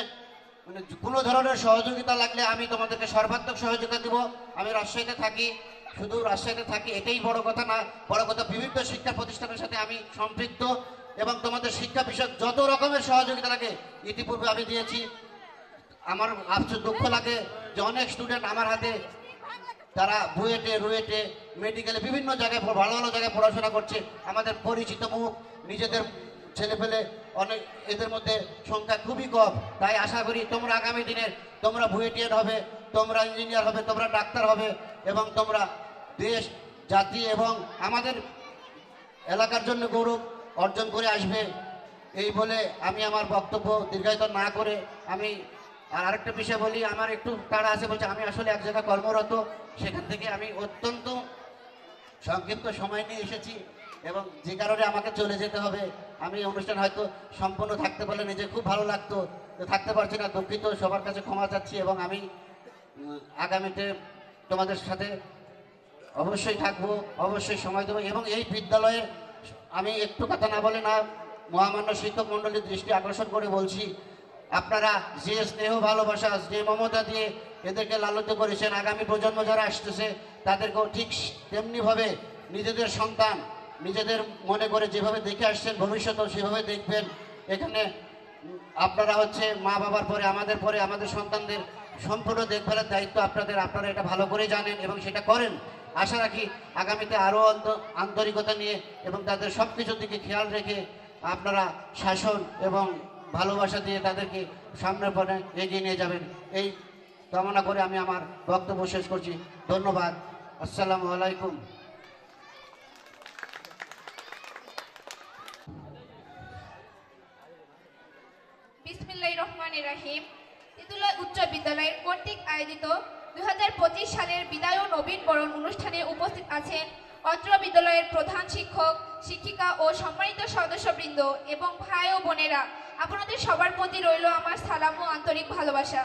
J: মানে কোনো ধরনের সহযোগিতা লাগলে আমি তোমাদেরকে সর্বাত্মক সহযোগিতা দেব। আমি রাজশাহীতে থাকি, শুধু রাজশাহীতে থাকি এটাই বড় কথা না, বড় কথা বিভিন্ন শিক্ষা প্রতিষ্ঠানের সাথে আমি সম্পৃক্ত, এবং তোমাদের শিক্ষা বিষয়ক যত রকমের সহযোগিতা লাগে ইতিপূর্বে আমি দিয়েছি। আমার আফসোস দুঃখ লাগে যে অনেক স্টুডেন্ট আমার হাতে তারা বুয়েটে, রুয়েটে, মেডিকেলে বিভিন্ন জায়গায় ভালো ভালো জায়গায় পড়াশোনা করছে, আমাদের পরিচিত মুখ, নিজেদের ছেলেপেলে অনেক, এদের মধ্যে সংখ্যা খুবই কম। তাই আশা করি তোমরা আগামী দিনে তোমরা বুয়েটিয়ান হবে, তোমরা ইঞ্জিনিয়ার হবে, তোমরা ডাক্তার হবে, এবং তোমরা দেশ, জাতি এবং আমাদের এলাকার জন্য গৌরব অর্জন করে আসবে। এই বলে আমি আমার বক্তব্য দীর্ঘায়িত না করে আমি আরেকটা বিষয় বলি। আমার একটু তাড়া আছে বলছে, আমি আসলে এক জায়গায় কর্মরত, সেখান থেকে আমি অত্যন্ত সংক্ষিপ্ত সময় নিয়ে এসেছি, এবং যে কারণে আমাকে চলে যেতে হবে। আমি অনুষ্ঠান হয়তো সম্পূর্ণ থাকতে পারলে নিজে খুব ভালো লাগতো, তো থাকতে পারছি না, দুঃখিত, সবার কাছে ক্ষমা চাচ্ছি। এবং আমি আগামীতে তোমাদের সাথে অবশ্যই থাকবো, অবশ্যই সময় দেবো। এবং এই বিদ্যালয়ে আমি একটু কথা না বলে না, মহামান্য শিক্ষক মণ্ডলীর দৃষ্টি আকর্ষণ করে বলছি, আপনারা যে স্নেহ ভালোবাসা, যে মমতা দিয়ে এদেরকে লালিত করেছেন, আগামী প্রজন্ম যারা আসতেছে তাদেরকেও ঠিক তেমনিভাবে নিজেদের সন্তান নিজেদের মনে করে যেভাবে দেখে আসছেন ভবিষ্যতেও সেভাবে দেখবেন। এখানে আপনারা হচ্ছে মা বাবার পরে আমাদের সন্তানদের সম্পূর্ণ দেখভালের দায়িত্ব আপনাদের, আপনারা এটা ভালো করে জানেন এবং সেটা করেন। আশা রাখি আগামীতে আরও আন্তরিকতা নিয়ে এবং তাদের সব কিছুর দিকে খেয়াল রেখে আপনারা শাসন এবং ভালোবাসা দিয়ে তাদেরকে সামনের পথে এগিয়ে নিয়ে যাবেন, এই কামনা করে আমি আমার বক্তব্য শেষ করছি। ধন্যবাদ। আসসালামু আলাইকুম।
F: বিসমিল্লাহির রহমানির রহিম। তিতুলা উচ্চ বিদ্যালয়ের কর্তৃক আয়োজিত 2025 সালের বিদায় ও নবীন বরণ অনুষ্ঠানে উপস্থিত আছেন অত্র বিদ্যালয়ের প্রধান শিক্ষক, শিক্ষিকা ও সম্মানিত সদস্যবৃন্দ এবং ভাই ও বোনেরা, আপনাদের সবার প্রতি রইল আমার সালাম ও আন্তরিক ভালোবাসা।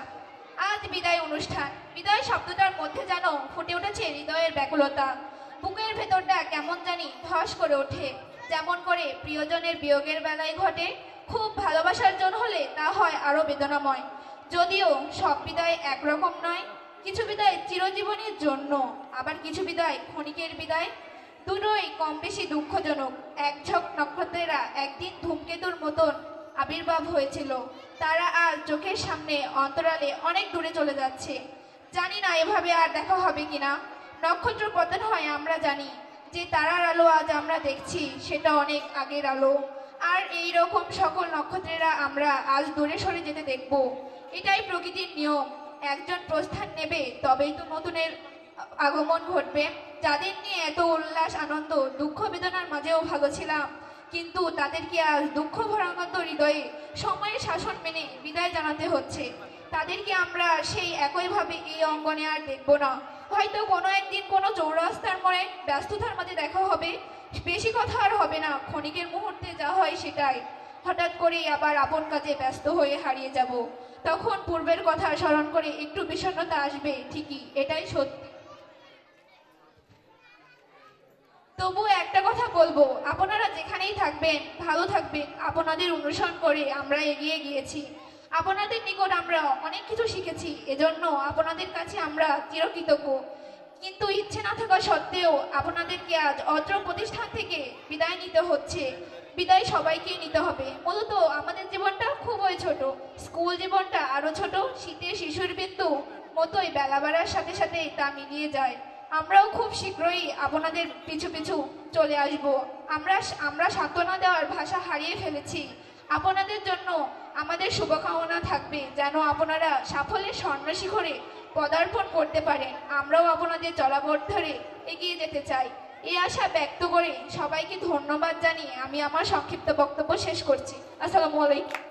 F: আজ বিদায় অনুষ্ঠান। বিদায় শব্দটার মধ্যে যেন ফুটে উঠেছে হৃদয়ের ব্যাকুলতা, বুকের ভেতরটা কেমন জানি ধস করে ওঠে। যেমন করে প্রিয়জনের বিয়োগের বেলায় ঘটে, খুব ভালোবাসার জন হলে তা হয় আরো বেদনাময়। যদিও সব বিদায় একরকম নয়, কিছু বিদায় চিরজীবনের জন্য, আবার কিছু বিদায় ক্ষণিকের বিদায়। দুটোই কম বেশি দুঃখজনক। এক ঝক নক্ষত্রেরা একদিন ধূমকেতুর মতন আবির্ভাব হয়েছিল, তারা আজ চোখের সামনে অন্তরালে অনেক দূরে চলে যাচ্ছে। জানি না এভাবে আর দেখা হবে কিনা। নক্ষত্র পতন হয় আমরা জানি, যে তারার আলো আজ আমরা দেখছি সেটা অনেক আগের আলো। আর এই রকম সকল নক্ষত্রেরা আমরা আজ দূরে সরে যেতে দেখব। এটাই প্রকৃতির নিয়ম। একজন প্রস্থান নেবে, তবেই তো নতুনের আগমন ঘটবে। যাদের নিয়ে এত উল্লাস আনন্দ, দুঃখ বেদনার মাঝেও ভালো ছিলাম, কিন্তু তাদেরকে আজ দুঃখ ভরাক্রান্ত হৃদয়ে সময়ের শাসন মেনে বিদায় জানাতে হচ্ছে। তাদেরকে আমরা সেই একইভাবে এই অঙ্গনে আর দেখব না। হয়তো কোনো একদিন কোনো চৌরাস্তার মোড়ে ব্যস্ততার মাঝে দেখা হবে, বেশি কথা আর হবে না, ক্ষণিকের মুহূর্তে যা হয় সেটাই। হঠাৎ করেই আবার আপন কাজে ব্যস্ত হয়ে হারিয়ে যাব। তখন পূর্বের কথা স্মরণ করে একটু বিষণ্ণতা আসবে ঠিকই, এটাই সত্যি। তবু একটা কথা বলবো, আপনারা যেখানেই থাকবেন ভালো থাকবেন। আপনাদের অনুসরণ করে আমরা এগিয়ে গিয়েছি, আপনাদের নিকট আমরা অনেক কিছু শিখেছি, এজন্য আপনাদের কাছে আমরা চিরকৃতজ্ঞ। কিন্তু ইচ্ছে না থাকা সত্ত্বেও আপনাদেরকে আজ অত্র প্রতিষ্ঠান থেকে বিদায় নিতে হচ্ছে। বিদায় সবাইকে নিতে হবে। মূলত আমাদের জীবনটা খুবই ছোট, স্কুল জীবনটা আরো ছোট। শীতে শিশুর বিন্দু মতোই বেলা বাড়ার সাথে সাথে তা মিলিয়ে যায়। আমরাও খুব শীঘ্রই আপনাদের পিছু পিছু চলে আসব। আমরা সান্ত্বনা দেওয়ার ভাষা হারিয়ে ফেলেছি। আপনাদের জন্য আমাদের শুভকামনা থাকবে, যেন আপনারা সাফল্যের স্বর্ণ শিখরে পদার্পণ করতে পারেন। আমরাও আপনাদের চলাপথ ধরে এগিয়ে যেতে চাই। এই আশা ব্যক্ত করে সবাইকে ধন্যবাদ জানিয়ে আমি আমার সংক্ষিপ্ত বক্তব্য শেষ করছি। আসসালামু আলাইকুম।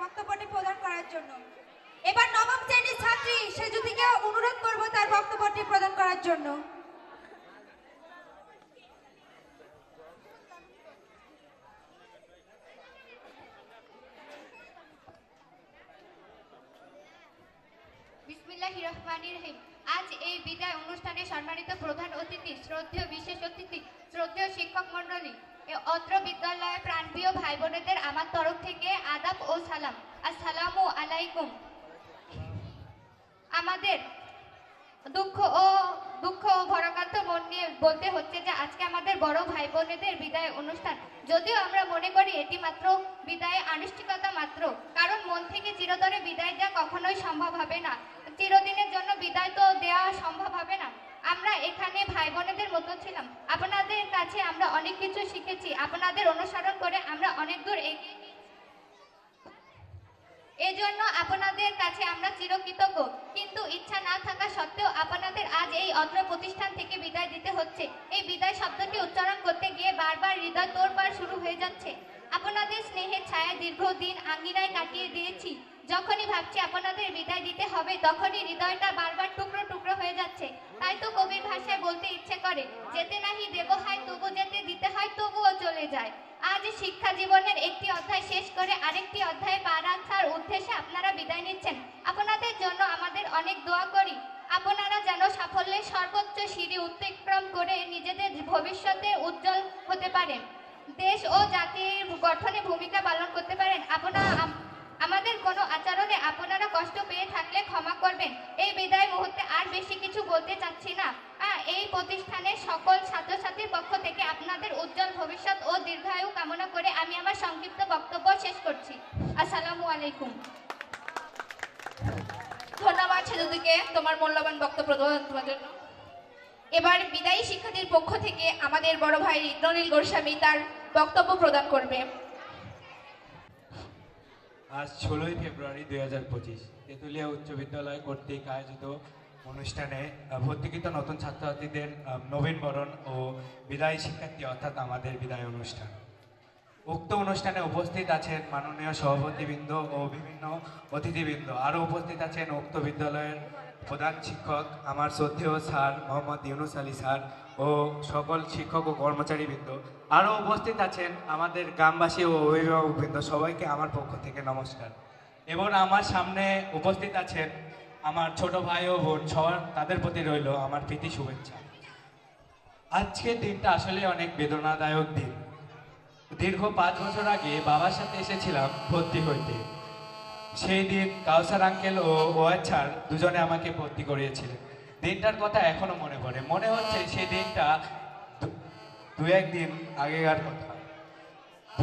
G: বক্তব্যটি প্রদান করার জন্য এবার নবম শ্রেণীর ছাত্রী সেজুতিকে অনুরোধ করব তার বক্তব্যটি প্রদান করার জন্য।
F: বিদায় অনুষ্ঠানে সম্মানিত প্রধান অতিথি, শ্রদ্ধেয় বিশেষ অতিথি, শ্রদ্ধেয় শিক্ষক মণ্ডলী, অত্র বিদ্যালয়ের প্রাণপ্রিয় ভাই বোনেদের আমার তরফ থেকে আদাব ও সালাম। আসসালামু আলাইকুম। আমাদের দুঃখ ও ভরাক্রান্ত মন নিয়ে বলতে হচ্ছে যে আজকে আমাদের বড় ভাই বোনেদের বিদায় অনুষ্ঠান। যদিও আমরা মনে করি এটি মাত্র বিদায় আনুষ্ঠানিকতা মাত্র, কারণ মন থেকে চিরতরে বিদায় দেওয়া কখনোই সম্ভব হবে না। চিরদিনের জন্য বিদায় তো দেওয়া সম্ভব হবে না। আমরা এখানে ভাই বোনেদের মতো ছিলাম, আপনাদের কাছে আমরা অনেক কিছু শিখেছি, আপনাদের অনুসরণ করে আমরা অনেক দূর এগিয়ে এজন্য আপনাদের কাছে আমরা চিরকৃতজ্ঞ। কিন্তু ইচ্ছা না থাকা সত্ত্বেও আপনাদের আজ এই অত্র প্রতিষ্ঠান থেকে বিদায় দিতে হচ্ছে। এই বিদায় শব্দটি উচ্চারণ করতে গিয়ে বারবার হৃদয় তোড়পাড় শুরু হয়ে যাচ্ছে। আপনাদের স্নেহের ছায়া দীর্ঘদিন আঙ্গিনায় কাটিয়ে দিয়েছি। যখনই ভাবছি আপনাদের বিদায় দিতে হবে, তখনই হৃদয়টা বারবার টুকরো টুকরো হয়ে যাচ্ছে। তাই তো কবির ভাষায় বলতে ইচ্ছে করে, যেতে নাহি দেব হয় তবু যেতে দিতে হয় তবুও চলে যায়। আজ শিক্ষা জীবনের একটি অধ্যায় শেষ করে আরেকটি অধ্যায়ে পা রাখার উদ্দেশ্যে আপনারা বিদায় নিচ্ছেন। আপনাদের জন্য আমাদের অনেক দোয়া করি। আপনারা যেন সাফল্যের সর্বোচ্চ সিঁড়ি অতিক্রম করে নিজেদের ভবিষ্যতে উজ্জ্বল হতে পারেন, দেশ ও জাতির গঠনে ভূমিকা পালন করতে পারেন। আমাদের কোনো আচরণে আপনারা কষ্ট পেয়ে থাকলে ক্ষমা করবেন। এই বিদায় মুহূর্তে আর বেশি কিছু বলতে চাচ্ছি না। এই প্রতিষ্ঠানের সকল ছাত্রছাত্রীর পক্ষ থেকে আপনাদের উজ্জ্বল ভবিষ্যৎ ও দীর্ঘায়ু কামনা করে আমি আমার সংক্ষিপ্ত বক্তব্য শেষ করছি। আসসালামু আলাইকুম।
K: ধন্যবাদ সেজুদিকে তোমার মূল্যবান বক্তব্য দেওয়ার জন্য। এবার বিদায়ী শিক্ষার্থীর পক্ষ থেকে আমাদের বড় ভাই ইন্দ্রনীল গোস্বামী তার বক্তব্য প্রদান করবে।
L: আজ 16ই ফেব্রুয়ারি 2025 তেঁতুলিয়া উচ্চ বিদ্যালয় কর্তৃক আয়োজিত অনুষ্ঠানে ভর্তিকৃত নতুন ছাত্রছাত্রীদের নবীনবরণ ও বিদায়ী শিক্ষার্থী অর্থাৎ আমাদের বিদায় অনুষ্ঠান। উক্ত অনুষ্ঠানে উপস্থিত আছেন মাননীয় সভাপতিবৃন্দ ও বিভিন্ন অতিথিবৃন্দ। আরও উপস্থিত আছেন উক্ত বিদ্যালয়ের প্রধান শিক্ষক আমার শ্রদ্ধেয় স্যার মোহাম্মদ ইউনুস আলী স্যার ও সকল শিক্ষক ও কর্মচারীবৃন্দ। আরও উপস্থিত আছেন আমাদের গ্রামবাসী ও অভিভাবকবৃন্দ। সবাইকে আমার পক্ষ থেকে নমস্কার। এবং আমার সামনে উপস্থিত আছেন আমার ছোট ভাই ও বোন, সবার তাদের প্রতি রইল আমার প্রীতি শুভেচ্ছা। আজকের দিনটা আসলে অনেক বেদনাদায়ক দিন। দীর্ঘ 5 বছর আগে বাবার সাথে এসেছিলাম ভর্তি হইতে। সেই দিন কাউসার আঙ্কেল ও ওয়াজ স্যার দুজনে আমাকে ভর্তি করিয়েছিলেন। দিনটার কথা এখনো মনে পড়ে। মনে হচ্ছে সেই দিনটা দু একদিন আগেকার কথা। দু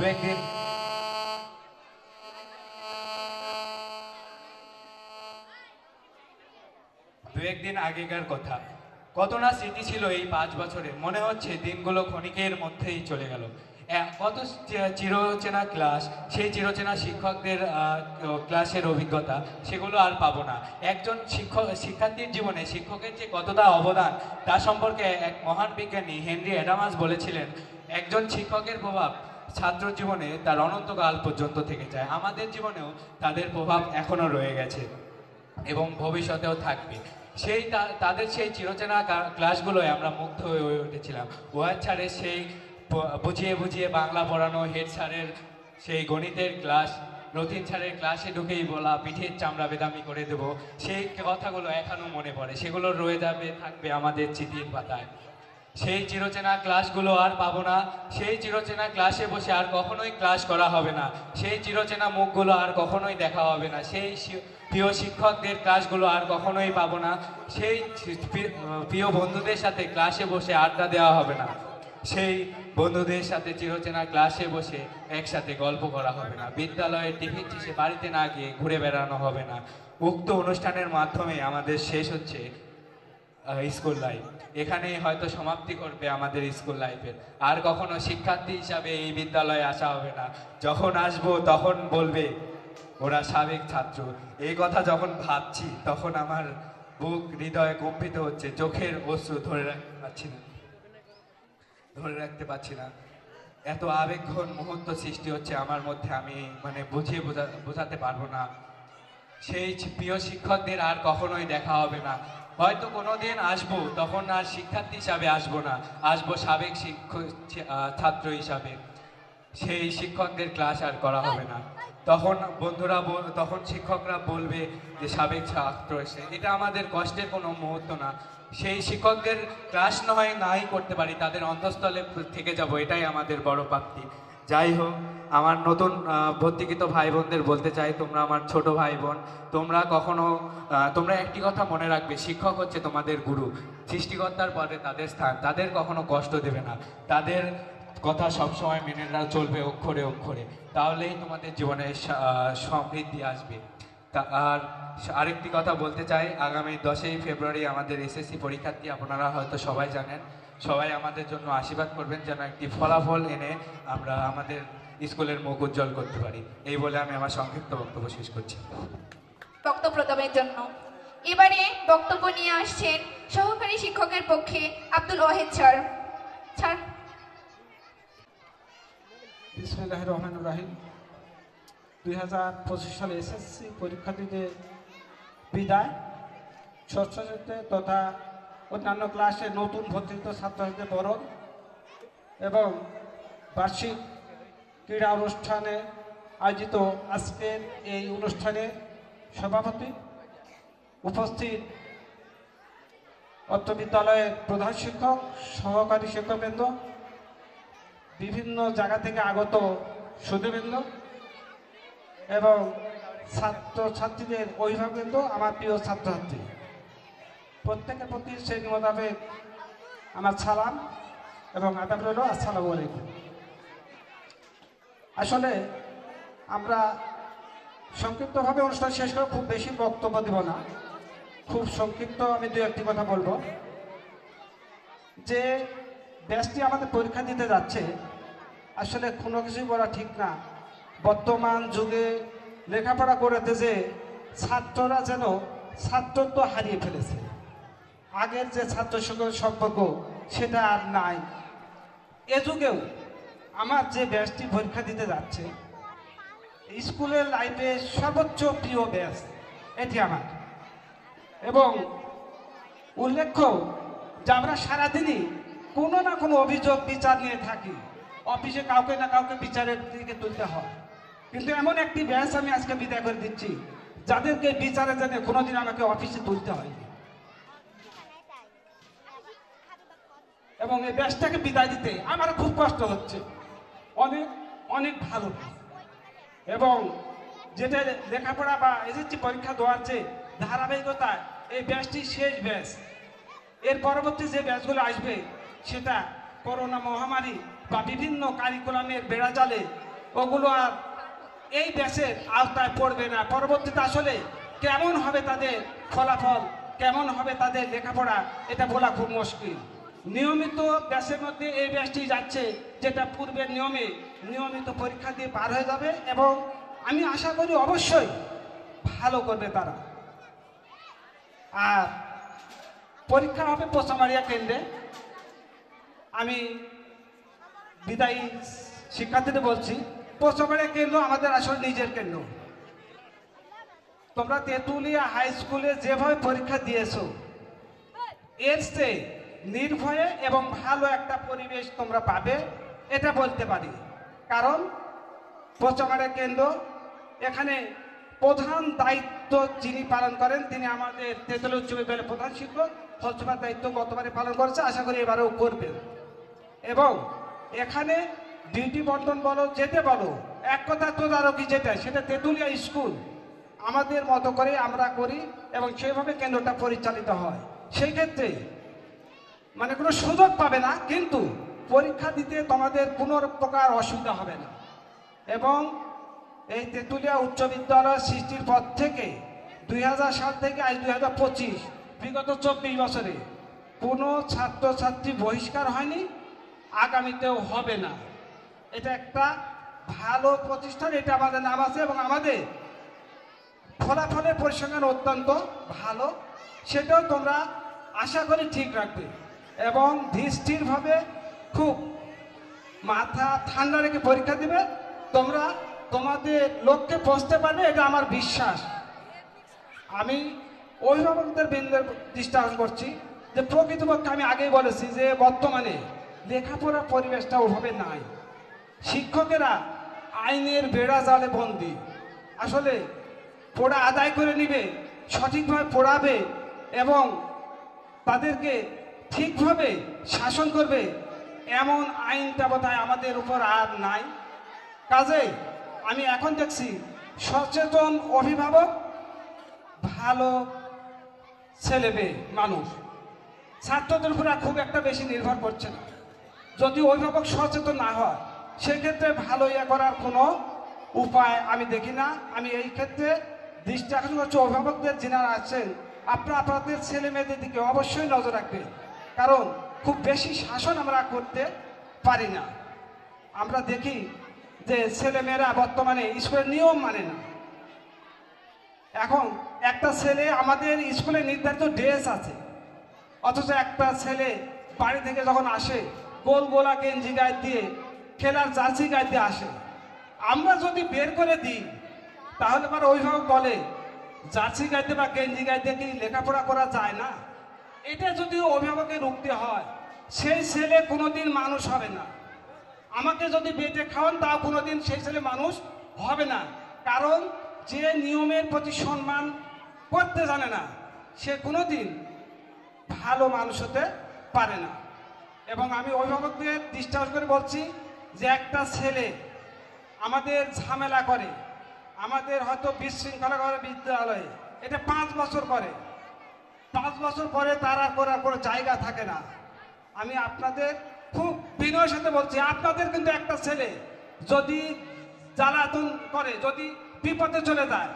L: একদিন আগেকার কথা। কত না স্মৃতি ছিল এই 5 বছরে। মনে হচ্ছে দিনগুলো ক্ষণিকের মধ্যেই চলে গেল। কত চিরচেনা ক্লাস, সেই চিরচেনা শিক্ষকদের ক্লাসের অভিজ্ঞতা, সেগুলো আর পাবো না। একজন শিক্ষার্থীর জীবনে শিক্ষকের যে কতটা অবদান তা সম্পর্কে এক মহান বিজ্ঞানী হেনরি অ্যাডামাস বলেছিলেন, একজন শিক্ষকের প্রভাব ছাত্র জীবনে তার অনন্তকাল পর্যন্ত থেকে যায়। আমাদের জীবনেও তাদের প্রভাব এখনো রয়ে গেছে এবং ভবিষ্যতেও থাকবে। তাদের সেই চিরচেনা ক্লাসগুলোয় আমরা মুগ্ধ হয়ে উঠেছিলাম। ওয়াজ স্যারের সেই বুঝিয়ে বুঝিয়ে বাংলা পড়ানো, হেড স্যারের সেই গণিতের ক্লাস, রতিন স্যারের ক্লাসে ঢুকেই বলা পিঠের চামড়া বেদামি করে দেব, সেই কথাগুলো এখনো মনে পড়ে। সেগুলো রয়ে থাকবে আমাদের স্মৃতির পাতায়। সেই চিরচেনা ক্লাসগুলো আর পাবো না। সেই চিরচেনা ক্লাসে বসে আর কখনোই ক্লাস করা হবে না। সেই চিরচেনা মুখগুলো আর কখনোই দেখা হবে না। সেই প্রিয় শিক্ষকদের ক্লাসগুলো আর কখনোই পাবো না। সেই প্রিয় বন্ধুদের সাথে ক্লাসে বসে আড্ডা দেওয়া হবে না। সেই বন্ধুদের সাথে চিরচেনা ক্লাসে বসে একসাথে গল্প করা হবে না। বিদ্যালয়ের টিফিন শেষে বাড়িতে না গিয়ে ঘুরে বেড়ানো হবে না। উক্ত অনুষ্ঠানের মাধ্যমে আমাদের শেষ হচ্ছে স্কুল লাইফ। এখানেই হয়তো সমাপ্তি করবে আমাদের স্কুল লাইফের। আর কখনো শিক্ষার্থী হিসাবে এই বিদ্যালয়ে আসা হবে না। যখন আসবো তখন বলবে ওরা সাবেক ছাত্র। এই কথা যখন ভাবছি তখন আমার বুক হৃদয়ে কম্পিত হচ্ছে। চোখের অশ্রু ধরে রাখতে পারছি না। এত আবেগঘন মুহূর্ত সৃষ্টি হচ্ছে আমার মধ্যে, আমি বুঝিয়ে বোঝাতে পারবো না। সেই প্রিয় শিক্ষকদের আর কখনোই দেখা হবে না। হয়তো কোনোদিন আসবো, তখন আর শিক্ষার্থী হিসাবে আসবো না, আসবো সাবেক ছাত্র হিসাবে। সেই শিক্ষকদের ক্লাস আর করা হবে না। তখন শিক্ষকরা বলবে যে সাবেক ছাত্র এসে। এটা আমাদের কষ্টের কোনো মুহূর্ত না। সেই শিক্ষকদের ক্লাস নাই করতে পারি, তাদের অন্তঃস্থলে থেকে যাব, এটাই আমাদের বড় প্রাপ্তি। যাই হোক, আমার নতুন ভর্তিকৃত ভাই বোনদের বলতে চাই, তোমরা আমার ছোট ভাই বোন, তোমরা একটি কথা মনে রাখবে, শিক্ষক হচ্ছে তোমাদের গুরু, সৃষ্টিকর্তার পরে তাদের স্থান, তাদের কখনো কষ্ট দেবে না, তাদের কথা সবসময় মেনে চলবে অক্ষরে অক্ষরে, তাহলেই তোমাদের জীবনে সমৃদ্ধি আসবে। আর আরেকটি কথা বলতে চাই, আগামী 10ই ফেব্রুয়ারি আমাদের এসএসসি পরীক্ষার্থী, আপনারা হয়তো সবাই জানেন, সবাই আমাদের জন্য আশীর্বাদ করবেন যেন একটি ফলাফল এনে আমরা আমাদের স্কুলের মুখ উজ্জ্বল করতে পারি। এই বলে আমি আমার সংক্ষিপ্ত বক্তব্য শেষ করছি।
K: বক্তব্য প্রদানের জন্য এবারে বক্তব্য নিয়ে আসছেন সহকারী শিক্ষকের পক্ষে আব্দুল ওয়াহিদ স্যার। স্যার।
D: বিসমিল্লাহির রহমানির রহিম। 2025 সালে এসএসসি পরীক্ষার্থীদের বিদায়, ষষ্ঠ শ্রেণীতে তথা অন্যান্য ক্লাসে নতুন ভর্তিকৃত ছাত্রছাত্রীদের বরণ এবং বার্ষিক ক্রীড়া অনুষ্ঠানে আয়োজিত আজকের এই অনুষ্ঠানে সভাপতি, উপস্থিত অত্র বিদ্যালয়ের প্রধান শিক্ষক, সহকারী শিক্ষকবৃন্দ, বিভিন্ন জায়গা থেকে আগত সুধীবৃন্দ এবং ছাত্রছাত্রীদের অভিভাবকবৃন্দ, আমার প্রিয় ছাত্রছাত্রী, প্রত্যেকের প্রতি শ্রেণী মোতাবেক আমার সালাম এবং আদাব রইল। আসসালামু আলাইকুম। আসলে আমরা সংক্ষিপ্তভাবে অনুষ্ঠান শেষ করে খুব বেশি বক্তব্য দেব না, খুব সংক্ষিপ্ত আমি দু একটি কথা বলবো। যে ব্যাচটি আমাদের পরীক্ষা দিতে যাচ্ছে, আসলে কোনো কিছুই বলা ঠিক না। বর্তমান যুগে লেখাপড়া করতে যে ছাত্ররা যেন ছাত্রত্ব হারিয়ে ফেলেছে, আগের যে ছাত্র শিক্ষকের সম্পর্ক সেটা আর নাই। এ যুগেও আমার যে ব্যাচটি পরীক্ষা দিতে যাচ্ছে, স্কুলের লাইফে সর্বোচ্চ প্রিয় ব্যাচ এটি আমার। এবং উল্লেখ্য যে আমরা সারাদিনই কোনো না কোনো অভিযোগ বিচার নিয়ে থাকি, অফিসে কাউকে না কাউকে বিচারের দিকে তুলতে হয়, কিন্তু এমন একটি ব্যাচ আমি আজকে বিদায় করে দিচ্ছি যাদেরকে বিচারে জেনে কোনোদিন আমাকে অফিসে তুলতে হয়নি। এবং এই ব্যাচটাকে বিদায় দিতে আমার খুব কষ্ট হচ্ছে, অনেক অনেক ভালো। এবং যেটা লেখাপড়া বা এসএসসি পরীক্ষা দেওয়ার যে ধারাবাহিকতা, এই ব্যাচটি শেষ ব্যাচ। এর পরবর্তী যে ব্যাচগুলো আসবে সেটা করোনা মহামারী বা বিভিন্ন কারিকুলামের বেড়াজালে ওগুলো আর এই ব্যাচের আওতায় পড়বে না। পরবর্তীতে আসলে কেমন হবে তাদের ফলাফল, কেমন হবে তাদের লেখাপড়া, এটা বলা খুব মুশকিল। নিয়মিত ব্যাচের মধ্যে এই ব্যাচটি যাচ্ছে, যেটা পূর্বের নিয়মে নিয়মিত পরীক্ষা দিয়ে পার হয়ে যাবে এবং আমি আশা করি অবশ্যই ভালো করবে তারা। আর পরীক্ষা হবে পোস্টামারিয়া কেন্দ্রে। আমি বিদায়ী শিক্ষার্থীদের বলছি, পোস্টামারিয়া কেন্দ্র আমাদের আসলে নিজের কেন্দ্র। তোমরা তেঁতুলিয়া হাই স্কুলে যেভাবে পরীক্ষা দিয়েছো, এর চেয়ে নির্ভয়ে এবং ভালো একটা পরিবেশ তোমরা পাবে, এটা বলতে পারি। কারণ পোস্টামারিয়া কেন্দ্র, এখানে প্রধান দায়িত্ব যিনি পালন করেন তিনি আমাদের তেঁতুলিয়া উচ্চ বিদ্যালয়ের প্রধান শিক্ষক। ফলসভার দায়িত্ব গতবারে পালন করেছে, আশা করি এবারেও করবেন। এবং এখানে ডিউটি বন্টন বলো, যেতে বলো, এক কথা তদারকি যেটা, সেটা তেঁতুলিয়া স্কুল আমাদের মতো করে আমরা করি এবং সেইভাবে কেন্দ্রটা পরিচালিত হয়। সেই ক্ষেত্রে মানে কোনো সুযোগ পাবে না, কিন্তু পরীক্ষা দিতে তোমাদের কোনো প্রকার অসুবিধা হবে না। এবং এই তেঁতুলিয়া উচ্চ বিদ্যালয় সৃষ্টির পর থেকে 2000 সাল থেকে আজ 2025, বিগত 24 বছরে কোনো ছাত্রছাত্রী বহিষ্কার হয়নি, আগামীতেও হবে না। এটা একটা ভালো প্রতিষ্ঠান, এটা আমাদের নাম আছে এবং আমাদের ফলাফলের পরিসংখ্যান অত্যন্ত ভালো, সেটাও তোমরা আশা করি ঠিক রাখবে এবং ধীরস্থিরভাবে খুব মাথা ঠান্ডা রেখে পরীক্ষা দিবে। তোমরা তোমাদের লক্ষ্যে পৌঁছতে পারবে, এটা আমার বিশ্বাস। আমি অভিভাবকদের বৃন্দের দৃষ্টি আকর্ষণ করছি যে প্রকৃতপক্ষে আমি আগেই বলেছি যে বর্তমানে লেখাপড়ার পরিবেশটা ওভাবে নাই। শিক্ষকেরা আইনের বেড়া জালে বন্দী। আসলে পড়া আদায় করে নিবে, সঠিকভাবে পড়াবে এবং তাদেরকে ঠিকভাবে শাসন করবে এমন আইনটা বোধহয় আমাদের উপর আর নাই। কাজেই আমি এখন দেখছি সচেতন অভিভাবক, ভালো ছেলে মেয়ে মানুষ ছাত্রদের উপর আর খুব একটা বেশি নির্ভর করছে না। যদি অভিভাবক সচেতন না হয় সেক্ষেত্রে ভালো ইয়ে করার কোনো উপায় আমি দেখি না। আমি এই ক্ষেত্রে দৃষ্টি আকর্ষণ করছি অভিভাবকদের যিনারা আছেন, আপনারা আপনাদের ছেলে মেয়েদের দিকে অবশ্যই নজর রাখবেন, কারণ খুব বেশি শাসন আমরা করতে পারি না। আমরা দেখি যে ছেলেমেয়েরা বর্তমানে স্কুলের নিয়ম মানে না। এখন একটা ছেলে আমাদের স্কুলে নির্ধারিত ড্রেস আছে, অথচ একটা ছেলে বাড়ি থেকে যখন আসে গোল গোলা গেঞ্জি গায়ে দিয়ে খেলার জার্সি গায়ে দিয়ে আসে। আমরা যদি বের করে দিই তাহলে পর অভিভাবক বলে জার্সি গাইতে বা গেঞ্জি গাইতে কি লেখাপড়া করা যায় না? এটা যদি অভিভাবকের উক্তি হয় সেই ছেলে কোনোদিন মানুষ হবে না। আমাকে যদি বেটে খাওয়ান তাও কোনোদিন সেই ছেলে মানুষ হবে না, কারণ যে নিয়মের প্রতি সম্মান করতে জানে না সে কোনোদিন ভালো মানুষ হতে পারে না। এবং আমি অভিভাবকদের দৃষ্টি আকর্ষণ করে বলছি যে একটা ছেলে আমাদের ঝামেলা করে, আমাদের হয়তো বিশৃঙ্খলা করে বিদ্যালয়ে, এটা 5 বছর করে, 5 বছর পরে তার আর করার কোনো জায়গা থাকে না। আমি আপনাদের খুব বিনয়ের সাথে বলছি, আপনাদের কিন্তু একটা ছেলে যদি জ্বালাতন করে, যদি বিপদে চলে যায়,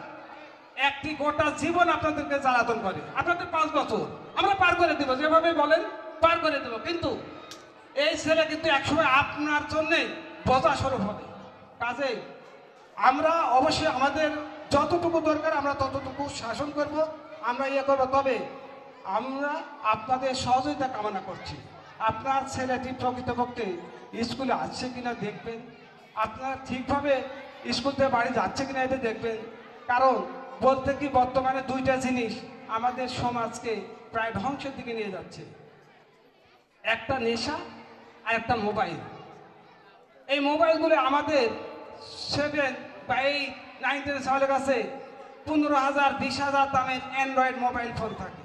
D: একটি গোটা জীবন আপনাদেরকে জ্বালাতন করে। আপনাদের 5 বছর আমরা পার করে দেবো, যেভাবে বলেন পার করে দেবো, কিন্তু এই ছেলে কিন্তু একসময় আপনার জন্যে বোঝা স্বরূপ হবে। কাজেই আমরা অবশ্যই আমাদের যতটুকু দরকার আমরা ততটুকু শাসন করব, আমরা ইয়ে করবো। তবে আমরা আপনাদের সহযোগিতা কামনা করছি। আপনার ছেলেটি প্রকৃতপক্ষে স্কুলে আসছে কিনা দেখবেন, আপনার ঠিকভাবে স্কুল থেকে বাড়ি যাচ্ছে কিনা এটা দেখবেন। কারণ বলতে কি বর্তমানে 2টা জিনিস আমাদের সমাজকে প্রায় ধ্বংসের দিকে নিয়ে যাচ্ছে, একটা নেশা আর একটা মোবাইল। এই মোবাইলগুলো আমাদের 7 বা 8, 9, 10 সালের কাছে 15,000, 20,000 দামের অ্যান্ড্রয়েড মোবাইল ফোন থাকে।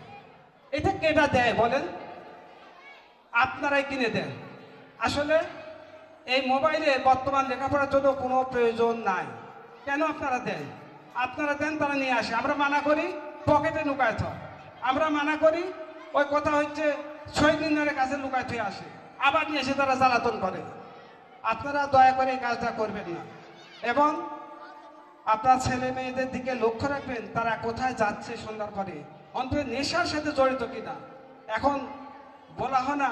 D: এটা কেটা দেয় বলেন? আপনারাই কিনে দেন। আসলে এই মোবাইলের বর্তমান লেখাপড়ার জন্য কোনো প্রয়োজন নাই। কেন আপনারা দেন? আপনারা দেন, তারা নিয়ে আসে। আমরা মানা করি পকেটে লুকায় থাক, আমরা মানা করি ওই কথা হচ্ছে 6 দিনের কাছে লুকায় থুয়ে আসে, আবার নিয়ে এসে তারা জ্বালাতন করে। আপনারা দয়া করে এই কাজটা করবেন না এবং আপনার ছেলে মেয়েদের দিকে লক্ষ্য রাখবেন তারা কোথায় যাচ্ছে সন্ধ্যার পরে, অন্তত নেশার সাথে জড়িত কিনা। এখন বলা হয় না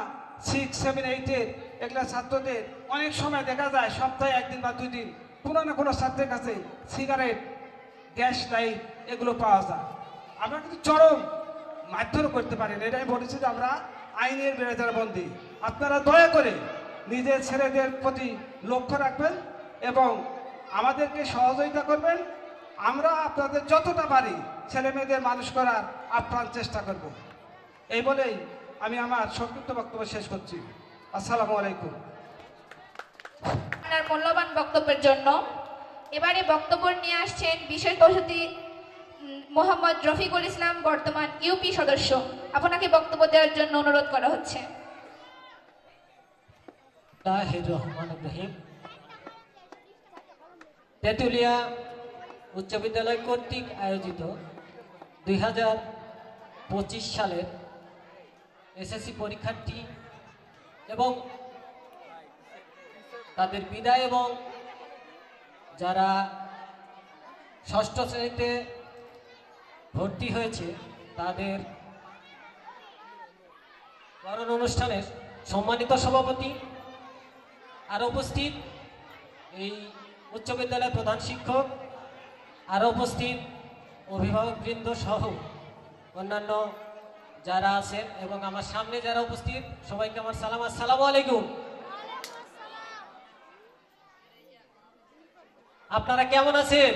D: 6, 7, 8-এর এগুলা ছাত্রদের অনেক সময় দেখা যায় সপ্তাহে 1 দিন বা 2 দিন কোনো না কোনো ছাত্রের কাছে সিগারেট, গ্যাস লাইট এগুলো পাওয়া যায়। আমরা কিন্তু চরম মারধর করতে পারি না, এটাই বলেছি যে আমরা আইনের বিরোধিতা বন্দী। আপনারা দয়া করে নিজের ছেলেদের প্রতি লক্ষ্য রাখবেন এবং আমাদেরকে সহযোগিতা করবেন। আমরা আপনাদের যতটা পারি ছেলে মেয়েদের মানুষ করার আপ্রাণ চেষ্টা করব। এই বলেই আমি আমার সংক্ষিপ্ত বক্তব্য শেষ করছি। আসসালামু আলাইকুম।
F: আপনার মূল্যবান বক্তব্যের জন্য এবারে বক্তব্য নিয়ে আসছেন বিশেষ অতিথি মোহাম্মদ রফিকুল ইসলাম, বর্তমান ইউপি সদস্য। আপনাকে বক্তব্য দেওয়ার জন্য অনুরোধ করা হচ্ছে।
M: তেঁতুলিয়া উচ্চ বিদ্যালয় কর্তৃক আয়োজিত 2025 সালের এসএসসি পরীক্ষার্থী এবং তাদের বিদায় এবং যারা ষষ্ঠ শ্রেণীতে ভর্তি হয়েছে তাদের বরণ অনুষ্ঠানের সম্মানিত সভাপতি, আর উপস্থিত এই উচ্চ বিদ্যালয়ের প্রধান শিক্ষক, আরও উপস্থিত অভিভাবকবৃন্দ সহ অন্যান্য যারা আছেন এবং আমার সামনে যারা উপস্থিত সবাইকে আমার সালাম, আসসালামু আলাইকুম। আপনারা কেমন আছেন?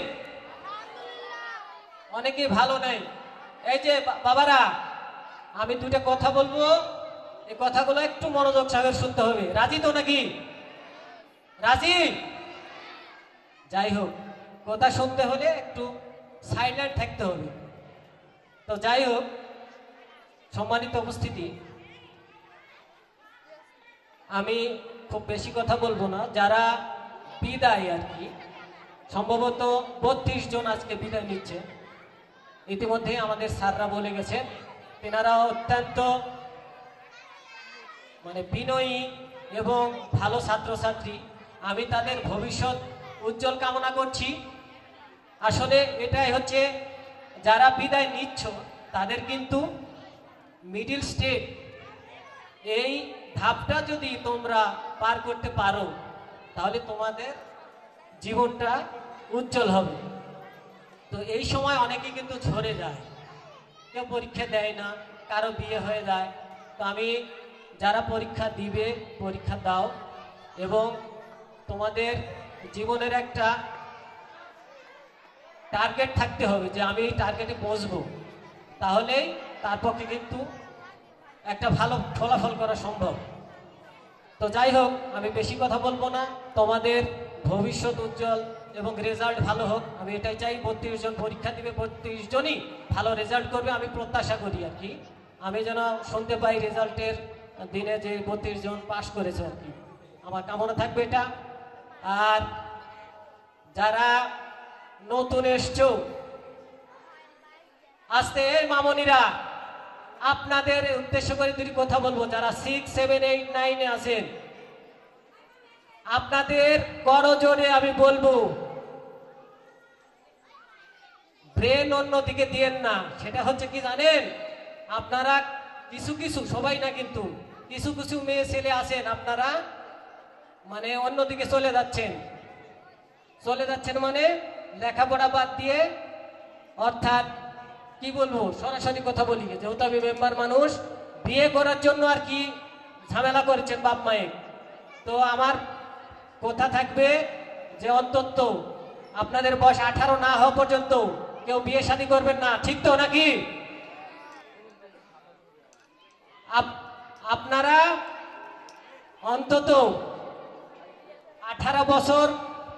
M: অনেকে ভালো নাই। এই যে বাবারা, আমি 2টা কথা বলবো, এই কথাগুলো একটু মনোযোগ সহকারে শুনতে হবে। রাজি তো নাকি? রাজি? যাই হোক, কথা শুনতে হলে একটু সাইলেন্ট থাকতে হবে। তো যাই হোক, সম্মানিত উপস্থিতি, আমি খুব বেশি কথা বলবো না। যারা বিদায় আর কি, সম্ভবত 32 জন আজকে বিদায় নিচ্ছে। ইতিমধ্যে আমাদের স্যাররা বলে গেছেন, তেনারা অত্যন্ত বিনয়ী এবং ভালো ছাত্রছাত্রী। আমি তাদের ভবিষ্যৎ উজ্জ্বল কামনা করছি। আসলে এটাই হচ্ছে, যারা বিদায় নিচ্ছ তাদের কিন্তু মিডিল স্টেট, এই ধাপটা যদি তোমরা পার করতে পারো তাহলে তোমাদের জীবনটা উজ্জ্বল হবে। তো এই সময় অনেকে কিন্তু ঝরে যায়, কেউ পরীক্ষা দেয় না, কারো বিয়ে হয়ে যায়। তো আমি, যারা পরীক্ষা দিবে পরীক্ষা দাও, এবং তোমাদের জীবনের একটা টার্গেট থাকতে হবে যে আমি এই টার্গেটে পৌঁছবো, তাহলেই তার পক্ষে কিন্তু একটা ভালো ফলাফল করা সম্ভব। তো যাই হোক, আমি বেশি কথা বলবো না। তোমাদের ভবিষ্যৎ উজ্জ্বল এবং রেজাল্ট ভালো হোক, আমি এটাই চাই। 32 জন পরীক্ষা দিবে, 32 জনই ভালো রেজাল্ট করবে, আমি প্রত্যাশা করি আর কি। আমি যেন শুনতে পাই রেজাল্টের দিনে যে 32 জন পাশ করেছে আর কি, আমার কামনা থাকবে এটা। আর যারা নতুন এসছো, আস্তে এই মামনিরা, আপনাদের উদ্দেশ্য করে দুটি কথা বলবো। যারা 6, 7, 8, 9 আছেন, আপনাদের করজোরে আমি বলবো, ব্রেন অন্যদিকে দিয়েন না। সেটা হচ্ছে কি জানেন, আপনারা কিছু কিছু, সবাই না কিন্তু, কিছু কিছু মেয়ে ছেলে আছেন, আপনারা অন্যদিকে চলে যাচ্ছেন লেখাপড়া বাদ দিয়ে, অর্থাৎ কি বলবো, সরাসরি কথা বলি, যেহেতু আমি মেম্বার মানুষ, বিয়ে করার জন্য আর কি ঝামেলা করেছেন বাপ মায়ে। তো আমার কথা থাকবে যে অন্তত আপনাদের বয়স 18 না হওয়া পর্যন্ত কেউ বিয়ে শাদী করবেন না, ঠিক তো নাকি? আপনারা অন্তত 18 বছর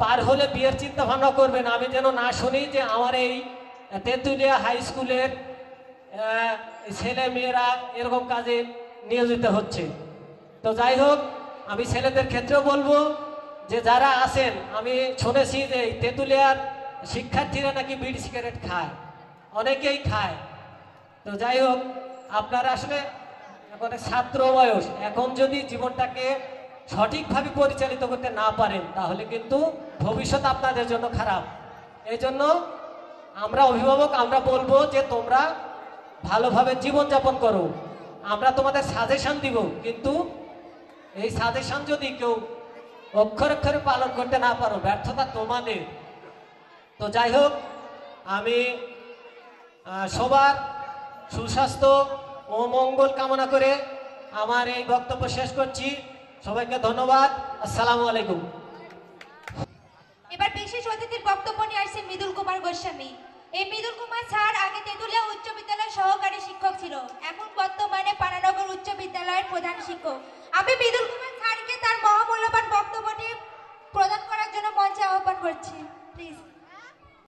M: পার হলে বিয়ের চিন্তা ভাবনা করবেন। আমি যেন না শুনি যে আমার এই তেঁতুলিয়া হাই স্কুলের ছেলে মেয়েরা এরকম কাজে নিয়োজিত হচ্ছে। তো যাই হোক, আমি ছেলেদের ক্ষেত্রেও বলবো যে যারা আছেন, আমি শুনেছি যে তেঁতুলিয়ার শিক্ষার্থীরা নাকি বিড়ি সিগারেট খায়, অনেকেই খায়। তো যাই হোক, আপনারা আসলে এখন ছাত্র বয়স, এখন যদি জীবনটাকে সঠিকভাবে পরিচালিত করতে না পারেন তাহলে কিন্তু ভবিষ্যৎ আপনাদের জন্য খারাপ। এই জন্য আমরা অভিভাবক, আমরা বলবো যে তোমরা ভালোভাবে জীবনযাপন করো, আমরা তোমাদের সাজেশন দিব, কিন্তু এই সাজেশন যদি কেউ অক্ষরে অক্ষরে পালন করতে না পারো, ব্যর্থতা তোমাদের। তো যাই হোক, আমি সবার সুস্বাস্থ্য ও মঙ্গল কামনা করে আমার এই বক্তব্য শেষ করছি। সবাইকে ধন্যবাদ। আসসালামু আলাইকুম।
G: এবার বিশেষ অতিথির বক্তব্য নিয়ে আসছে মৃদুল কুমার গোস্বামী। এই মৃদুল কুমার স্যার আগে তেঁতুলিয়া উচ্চ বিদ্যালয়ের সহকারী শিক্ষক ছিল, এখন বর্তমানে পানানগর উচ্চ বিদ্যালয়ের প্রধান শিক্ষক। আমি মৃদুল কুমার স্যারকে তার মহামূল্যবান বক্তব্যটি প্রদান করার জন্য মঞ্চে আহ্বান করছি, প্লিজ।